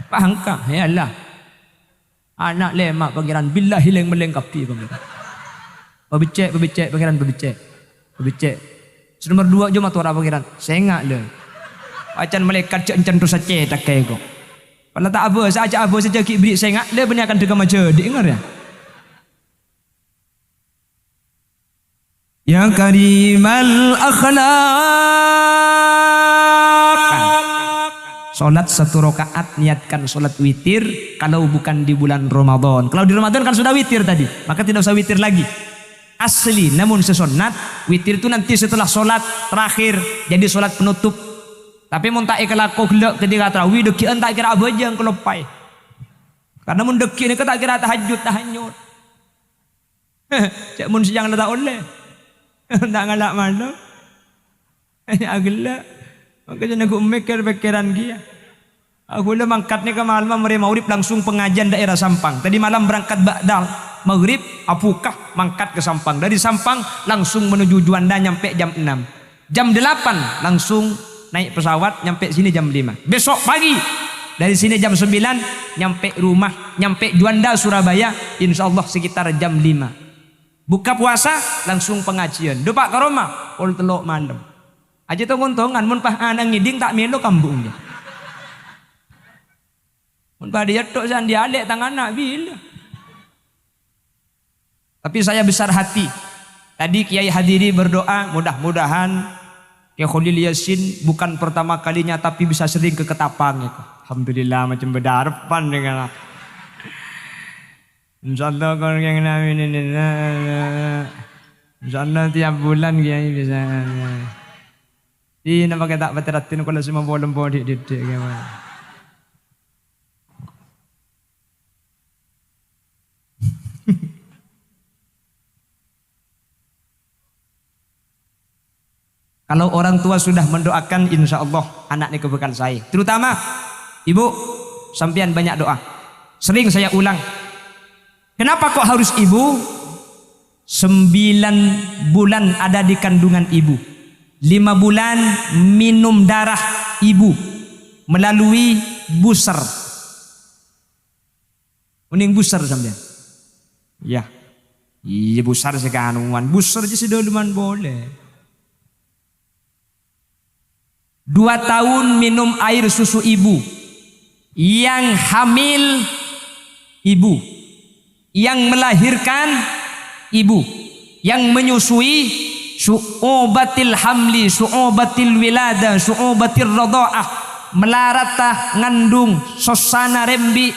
Paham kah? Ya Allah, anak lemak pangeran billahi leng melengkapi pangeran. Pebecek pangeran pebecek. Nomor 2 cuma tora pangeran. Sengak le. Acan malaikat cek encan tu sace tak kayak kok. Kalau tak apa saja apa saja ki beri sengak le benar akan tegam aja dengar ya. Ya karimal akhlaq. Salat 1 rakaat, niatkan salat witir kalau bukan di bulan Ramadan. Kalau di Ramadan kan sudah witir tadi, maka tidak usah witir lagi. Asli namun sesunat, witir itu nanti setelah salat terakhir jadi salat penutup. Tapi mun tak ikhlas kelak ketika tarawih dekian tak kira apa aja yang kelopai. Karena mun deki ni tak kira tahajud tahanyut. Cak mun siang tak oleh. Tak ngalak malam. Agak makanya aku mikir-pikiran dia. Aku udah mangkatnya ke malam maurib langsung pengajian daerah Sampang. Tadi malam berangkat ba'dal maghrib apukah mangkat ke Sampang. Dari Sampang langsung menuju Juanda nyampe jam 6. Jam 8 langsung naik pesawat nyampe sini jam 5. Besok pagi dari sini jam 9 nyampe rumah, nyampe Juanda Surabaya insyaallah sekitar jam 5. Buka puasa langsung pengajian. Depak ke rumah pol telok malam. Aja tu ngontongan mun pah anang ngiding tak melo kambungnya. Mun pah dia tok san dialek tangan nak bila. Tapi saya besar hati. Tadi Kiai Hadiri berdoa mudah-mudahan Kiai Khalil Yasin bukan pertama kalinya tapi bisa sering ke Ketapang itu. Alhamdulillah macam berharapan dengan insyaallah kalau yang namin ini insyaallah tiap bulan Kiai bisa. Ini pakai tak berteratin kalau semua bolong bodi didik gimana? Kalau orang tua sudah mendoakan, insya Allah anak ini kebekal saya. Terutama ibu, sampean banyak doa. Sering saya ulang. Kenapa kok harus ibu? 9 bulan ada di kandungan ibu. 5 bulan minum darah ibu melalui busar. Uning busar sampean. Ya. Iya busar sekanuan. Busar aja sudah lumayan boleh. 2 tahun minum air susu ibu. Yang hamil ibu. Yang melahirkan ibu. Yang menyusui su'ubatil hamli, su'ubatil wilada, su'ubatil radha'ah, melarata ngandung sosana rembi,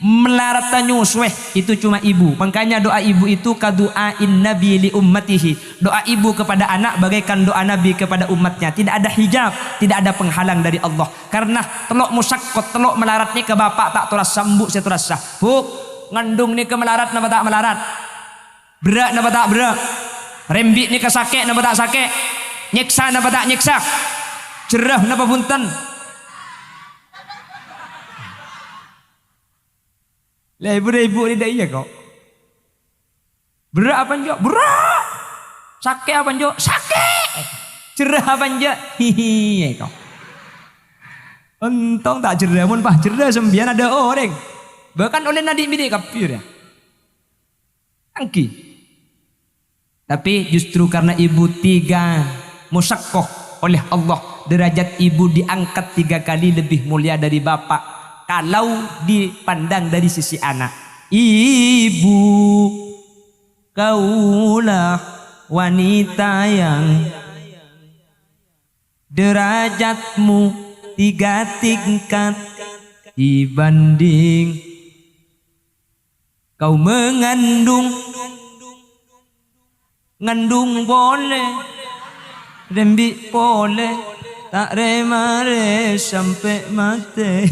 melarat nyusweh itu cuma ibu. Makanya doa ibu itu kadu'ain nabi li ummatihi. Doa ibu kepada anak bagaikan doa nabi kepada umatnya. Tidak ada hijab, tidak ada penghalang dari Allah. Karena telok musakkot, telok melaratnya ke bapak tak terasa sambuk saya terasa. Bu, ngandung ni ke melarat napa tak melarat? Berat napa tak berat? Rembik ni ke sakit napa tak sakit? Nyeksa napa tak nyeksa? Cerah napa punten? Lah ibu-ibu ni dah iya kok. Berat apa njo? Berat. Sakit apa njo? Sakit. Cerah apa njo? Hihi kok. Untung tak cerah mun pah cerah sembian ada orang. Bahkan oleh nadik bidik kafir ya. Angki. Tapi justru karena ibu tiga musakkoh oleh Allah, derajat ibu diangkat 3 kali lebih mulia dari bapak. Kalau dipandang dari sisi anak, ibu kaulah wanita yang derajatmu 3 tingkat dibanding kau mengandung. Ngandung boleh, rembik boleh, tak remare sampai mati.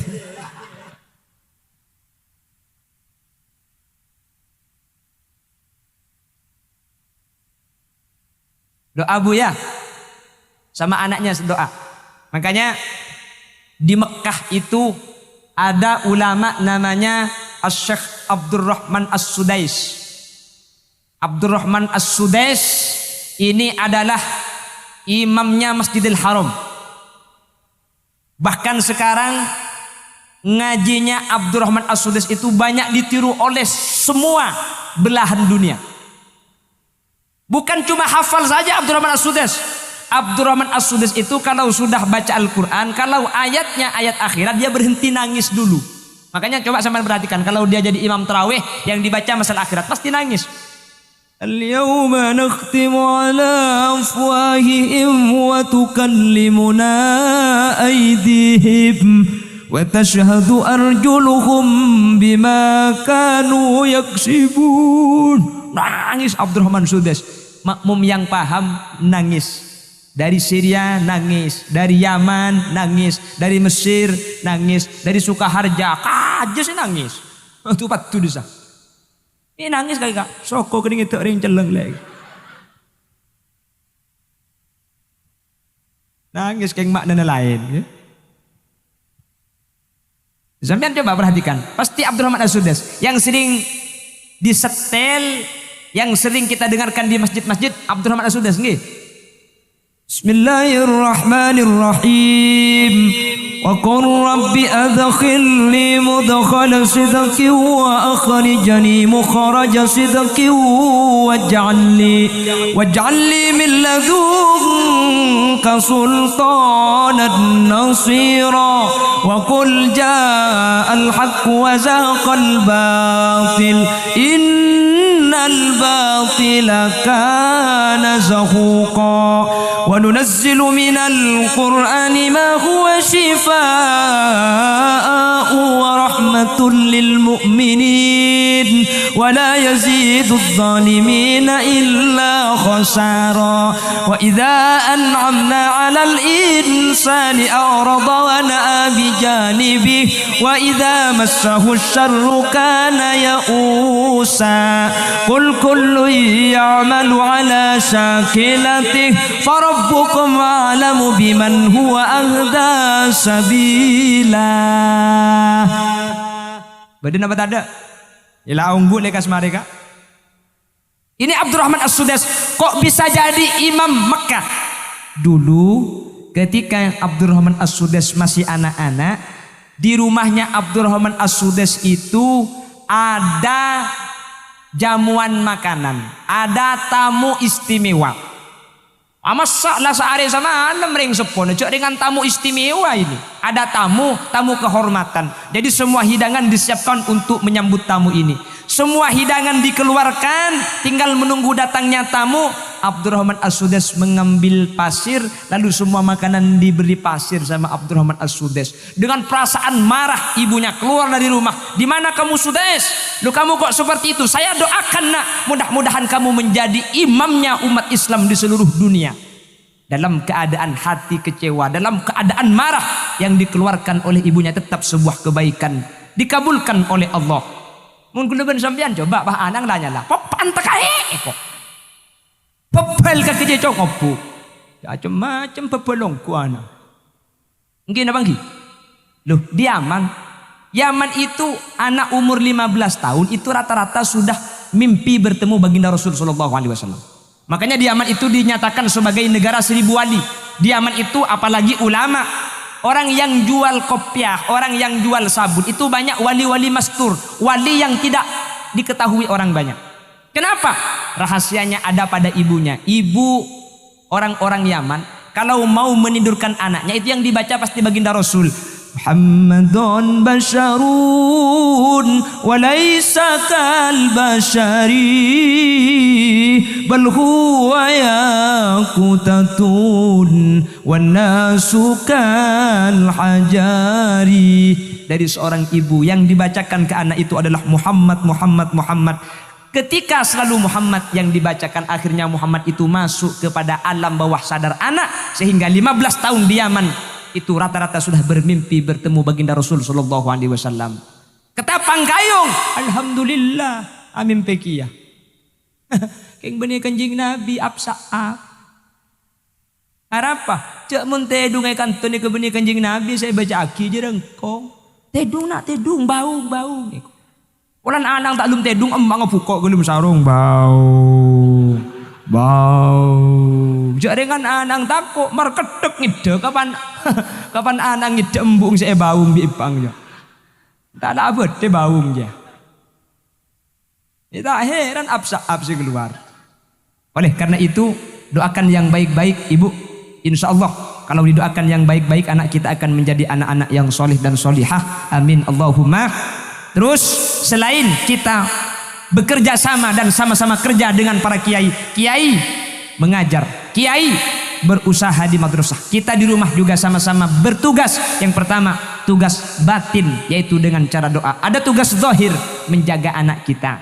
Doa bu ya, sama anaknya doa. Makanya di Mekah itu ada ulama namanya Asy-Syaikh Abdurrahman As-Sudais. Abdurrahman As-Sudais ini adalah imamnya Masjidil Haram. Bahkan sekarang ngajinya Abdurrahman As-Sudais itu banyak ditiru oleh semua belahan dunia. Bukan cuma hafal saja Abdurrahman As-Sudais. Abdurrahman As-Sudais itu kalau sudah baca Al-Quran, kalau ayatnya ayat akhirat dia berhenti nangis dulu. Makanya coba sampean perhatikan, kalau dia jadi imam tarawih yang dibaca masalah akhirat pasti nangis. Al-yawma nakhtimu ala afwahihim wa tukallimuna aydihim wa tashhadu arjuluhum bima kanu yaksibun. Nangis Abdurrahman As-Sudais. Makmum yang paham nangis. Dari Syria nangis, dari Yaman nangis, dari Mesir nangis, dari Sukaharja kaja sih nangis. Itu patu desa. Ini nangis kali kak. Soko kening itu ring celeng lagi. Nangis kayak makna lain. Ya. Sampean coba perhatikan. Pasti Abdurrahman As-Sudais yang sering disetel, yang sering kita dengarkan di masjid-masjid, Abdurrahman As-Sudais nggih. Bismillahirrahmanirrahim. Wa qur rabbi adkhilni mudkhala sidqi wa akhrijni mukhraja sidqi waj'alni min ladunka sultanan nasira wa qul ja'al haqq wa zaqal batil innal batila kana zahuqa wa nunazzilu minal qur'ani ma huwa shifaa'un wa rahmatun lil mu'minin wa la yazidu adh-dhalimina illa khasara wa idza an'amna 'alal insani a'rada wa na'a bi janibihi wa idza massahu asy-syarru kana ya'usa qul kullu ya'malu 'ala shakilatihi farabbukum a'lamu biman huwa ahda sabila. Badan apa tak ada? Yalah unggu lekas mereka. Ini Abdurrahman As-Sudais kok bisa jadi imam Mekah? Dulu ketika Abdurrahman As-Sudais masih anak-anak, di rumahnya Abdurrahman As-Sudais itu ada jamuan makanan, ada tamu istimewa. Masak sehari sama malam ring sepon dengan tamu istimewa ini. Ada tamu kehormatan. Jadi semua hidangan disiapkan untuk menyambut tamu ini. Semua hidangan dikeluarkan, tinggal menunggu datangnya tamu. Abdurrahman As-Sudais mengambil pasir, lalu semua makanan diberi pasir sama Abdurrahman As-Sudais. Dengan perasaan marah ibunya keluar dari rumah. Di mana kamu Sudais? Lu kamu kok seperti itu? Saya doakan nak, mudah-mudahan kamu menjadi imamnya umat Islam di seluruh dunia. Dalam keadaan hati kecewa, dalam keadaan marah, yang dikeluarkan oleh ibunya tetap sebuah kebaikan, dikabulkan oleh Allah. Mungkin ben sampean coba bah anang tanya lah, papan tekae kok. Pepel ka keje cokopu. Macam-macam pepelong ku ana. Mungkin apa nggih? Loh, di Yaman. Yaman itu anak umur 15 tahun itu rata-rata sudah mimpi bertemu baginda Rasul sallallahu alaihi wasallam. Makanya di Yaman itu dinyatakan sebagai negara 1000 wali. Di Yaman itu apalagi ulama, orang yang jual kopiah, orang yang jual sabun, itu banyak wali-wali mastur, wali yang tidak diketahui orang banyak. Kenapa? Rahasianya ada pada ibunya. Ibu orang-orang Yaman kalau mau menidurkan anaknya itu yang dibaca pasti baginda Rasul. Muhammadun basharun wa laysa kal bashari bal huwa yaqutatun wan nasu kal hajari. Dari seorang ibu yang dibacakan ke anak itu adalah Muhammad, Muhammad, Muhammad. Ketika selalu Muhammad yang dibacakan, akhirnya Muhammad itu masuk kepada alam bawah sadar anak, sehingga 15 tahun di Yaman itu rata-rata sudah bermimpi bertemu baginda Rasul sallallahu alaihi wasallam. Ketapang kayung, alhamdulillah, amin pekia. Keng benih kanjing Nabi absaab. Harapa? Cek mun tedung ai kantone ke benih kanjing Nabi saya baca aki je rengkong. Tedung nak tedung bau. Ulan anang tak lum tedung emang buka gelum sarung bau. Jaringan anang takut marketek ngide kapan anang ngide embung saya bau bipang ya. Tak ada abet de bau ya. Kita heran absi keluar. Oleh karena itu doakan yang baik-baik ibu. Insya Allah kalau didoakan yang baik-baik anak kita akan menjadi anak-anak yang solih dan solihah. Amin Allahumma. Terus selain kita bekerja sama dan sama-sama kerja dengan para kiai mengajar, kiai berusaha di madrasah, kita di rumah juga sama-sama bertugas. Yang pertama tugas batin, yaitu dengan cara doa. Ada tugas zahir, menjaga anak kita,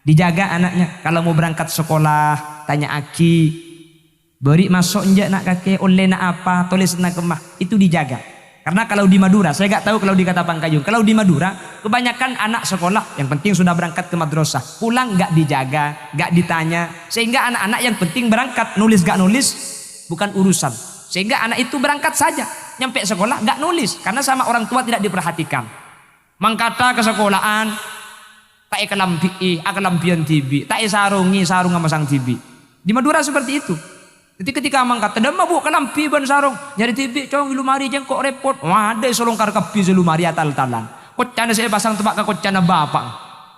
dijaga anaknya. Kalau mau berangkat sekolah tanya aki, beri masuk enjak nak kakek oleh nak apa, tulis nak kemah, itu dijaga. Karena kalau di Madura, saya nggak tahu kalau di Ketapang Kayung. Kalau di Madura, kebanyakan anak sekolah yang penting sudah berangkat ke madrasah, pulang nggak dijaga, nggak ditanya, sehingga anak-anak yang penting berangkat, nulis nggak nulis bukan urusan. Sehingga anak itu berangkat saja, nyampe sekolah nggak nulis, karena sama orang tua tidak diperhatikan. Mangkata ke sekolahan, tak kelampian tibi, tak sarung sama sang tibi. Di Madura seperti itu. Jadi ketika mangkat tedam bu kelampi ban sarung nyari tibi cong lumari jeng kok repot. Wadah solongkar kapi selumari atal-talan. Kocana saya pasang tebak ke kocana bapak.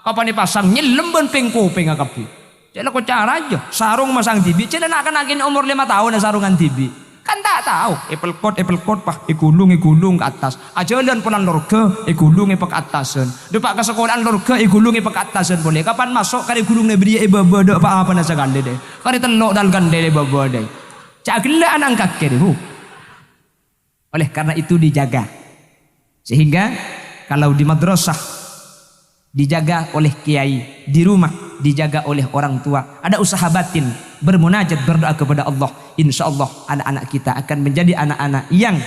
Kapan dipasang nyelem ban pengkopeng kapi. Cela kocara aja sarung masang tibi. Cela nak akin umur 5 tahun sarungan tibi. Kan tak tahu. Apple coat pah ikulung ke atas. Ajalan pulang lorga ikulung ke atasan. Depak ke sekolahan lorga ikulung ke atasan boleh. Kapan masuk kali gulung beri baba dok apa nasa gande deh. Kali telok dal gande deh baba deh. Caklah anak kakek deh. Oleh karena itu dijaga. Sehingga kalau di madrasah dijaga oleh kiai, di rumah dijaga oleh orang tua, ada usaha batin, bermunajat, berdoa kepada Allah. Insya Allah anak-anak kita akan menjadi anak-anak yang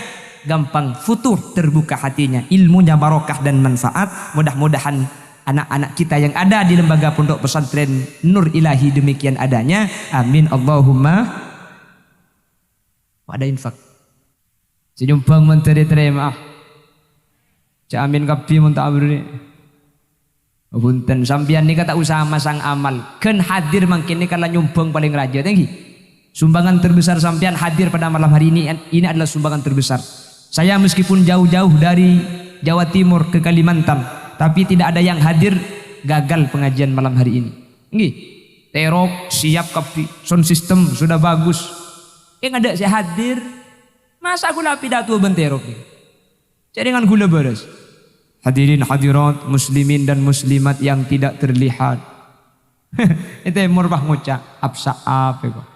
gampang futuh, terbuka hatinya, ilmunya barokah dan manfaat. Mudah-mudahan anak-anak kita yang ada di lembaga pondok pesantren Nur Ilahi demikian adanya. Amin Allahumma. Ada infak senyumbang menteri terima. Amin kapi muntah abri. Punten sampian ni kata usaha masang amal ken hadir mungkin ni kalau nyumbang paling raja tinggi. Sumbangan terbesar sampian hadir pada malam hari ini adalah sumbangan terbesar. Saya meskipun jauh-jauh dari Jawa Timur ke Kalimantan, tapi tidak ada yang hadir, gagal pengajian malam hari ini. Nggih. Terok siap kapi, sound system sudah bagus. Yang ada saya hadir, masa gula pidato benterok. Jaringan gula beres. Hadirin hadirat muslimin dan muslimat yang tidak terlihat. Itu murah ngucap absaab.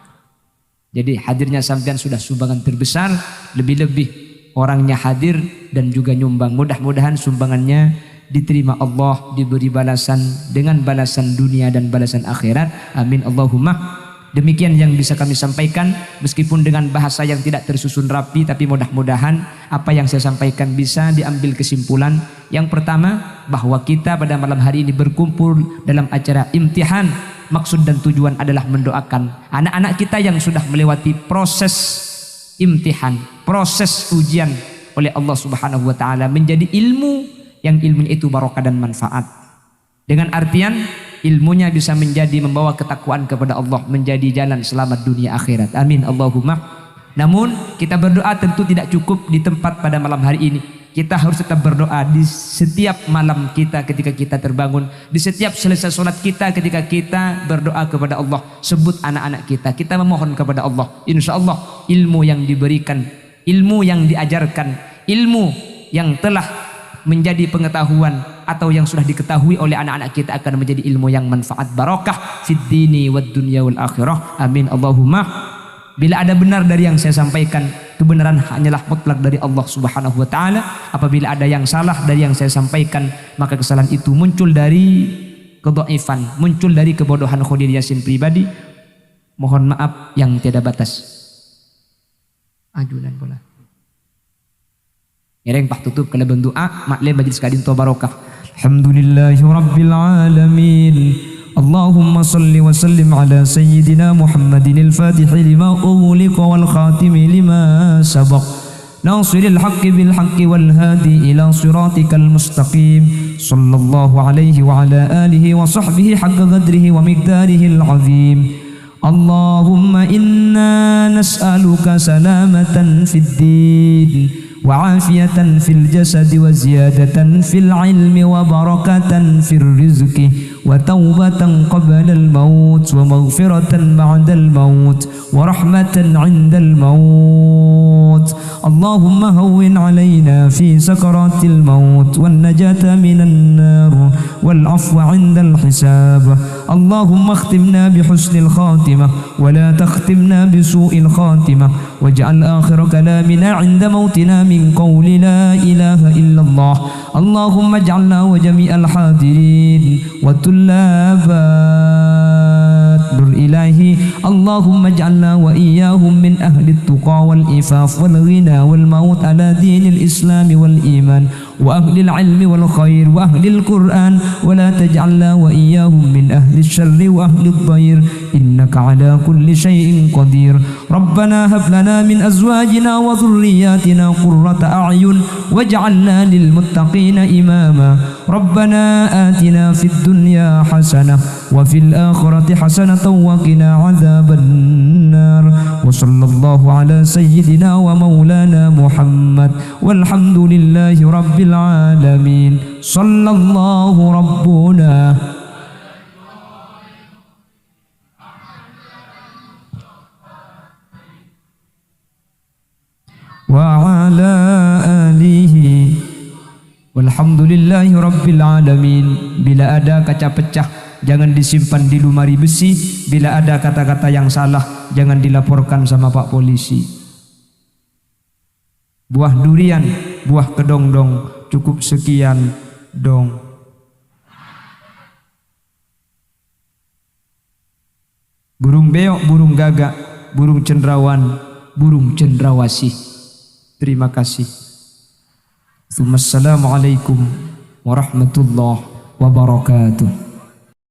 Jadi hadirnya sampean sudah sumbangan terbesar, lebih-lebih orangnya hadir dan juga nyumbang. Mudah-mudahan sumbangannya diterima Allah, diberi balasan dengan balasan dunia dan balasan akhirat. Amin Allahumma. Demikian yang bisa kami sampaikan, meskipun dengan bahasa yang tidak tersusun rapi, tapi mudah-mudahan apa yang saya sampaikan bisa diambil kesimpulan. Yang pertama, bahwa kita pada malam hari ini berkumpul dalam acara imtihan. Maksud dan tujuan adalah mendoakan anak-anak kita yang sudah melewati proses imtihan, proses ujian oleh Allah Subhanahu wa taala menjadi ilmu yang ilmunya itu barokah dan manfaat. Dengan artian ilmunya bisa menjadi membawa ketakwaan kepada Allah, menjadi jalan selamat dunia akhirat. Amin Allahumma. Namun kita berdoa tentu tidak cukup di tempat pada malam hari ini. Kita harus tetap berdoa di setiap malam kita ketika kita terbangun, di setiap selesai sholat kita ketika kita berdoa kepada Allah. Sebut anak-anak kita memohon kepada Allah. Insya Allah ilmu yang diberikan, ilmu yang diajarkan, ilmu yang telah menjadi pengetahuan atau yang sudah diketahui oleh anak-anak kita akan menjadi ilmu yang manfaat barokah fid dini wad dunya wal akhirah. Amin Allahumma. Bila ada benar dari yang saya sampaikan, kebenaran hanyalah mutlak dari Allah Subhanahu wa taala. Apabila ada yang salah dari yang saya sampaikan, maka kesalahan itu muncul dari kedhaifan, muncul dari kebodohan Khadir Yasin pribadi. Mohon maaf yang tiada batas. Ajunan bola. Ngereng pak tutup kala bendoa, maklem majlis kadin to barokah. Alhamdulillahi rabbil alamin. اللهم صل وسلم على سيدنا محمد الفاتح لما أغلق والخاتم لما سبق ناصر الحق بالحق والهادي إلى صراطك المستقيم صلى الله عليه وعلى آله وصحبه حق قدره ومقداره العظيم. اللهم إنا نسألك سلامة في الدين وعافية في الجسد وزيادة في العلم وبركة في الرزق وتوبة قبل الموت ومغفرة بعد الموت ورحمة عند الموت. اللهم هون علينا في سكرات الموت والنجاة من النار والعفو عند الحساب. اللهم اختمنا بحسن الخاتمة ولا تختمنا بسوء الخاتمة واجعل آخر كلامنا عند موتنا من قول لا إله إلا الله. اللهم اجعلنا وجميع الحاضرين والطلابات نور إلهي. اللهم اجعلنا وإياهم من أهل التقى والإفاف والغنى والموت على دين الإسلام والإيمان وأهل العلم والخير وأهل القرآن ولا تجعلنا وإياهم من أهل الشر وأهل الضير إنك على كل شيء قدير. ربنا هب لنا من أزواجنا وذرياتنا قرة أعين واجعلنا للمتقين إماما. ربنا آتنا في الدنيا حسنة وفي الآخرة حسنة وقنا عذاب النار. وصلى الله على سيدنا ومولانا محمد والحمد لله رب العالمين. صلى الله ربنا وعلى آله walhamdulillahi rabbil alamin. Bila ada kaca pecah jangan disimpan di lemari besi. Bila ada kata-kata yang salah jangan dilaporkan sama Pak Polisi. Buah durian, buah kedongdong, cukup sekian dong. Burung beok, burung gagak, burung cendrawan, burung cendrawasih. Terima kasih. Assalamualaikum warahmatullahi wabarakatuh.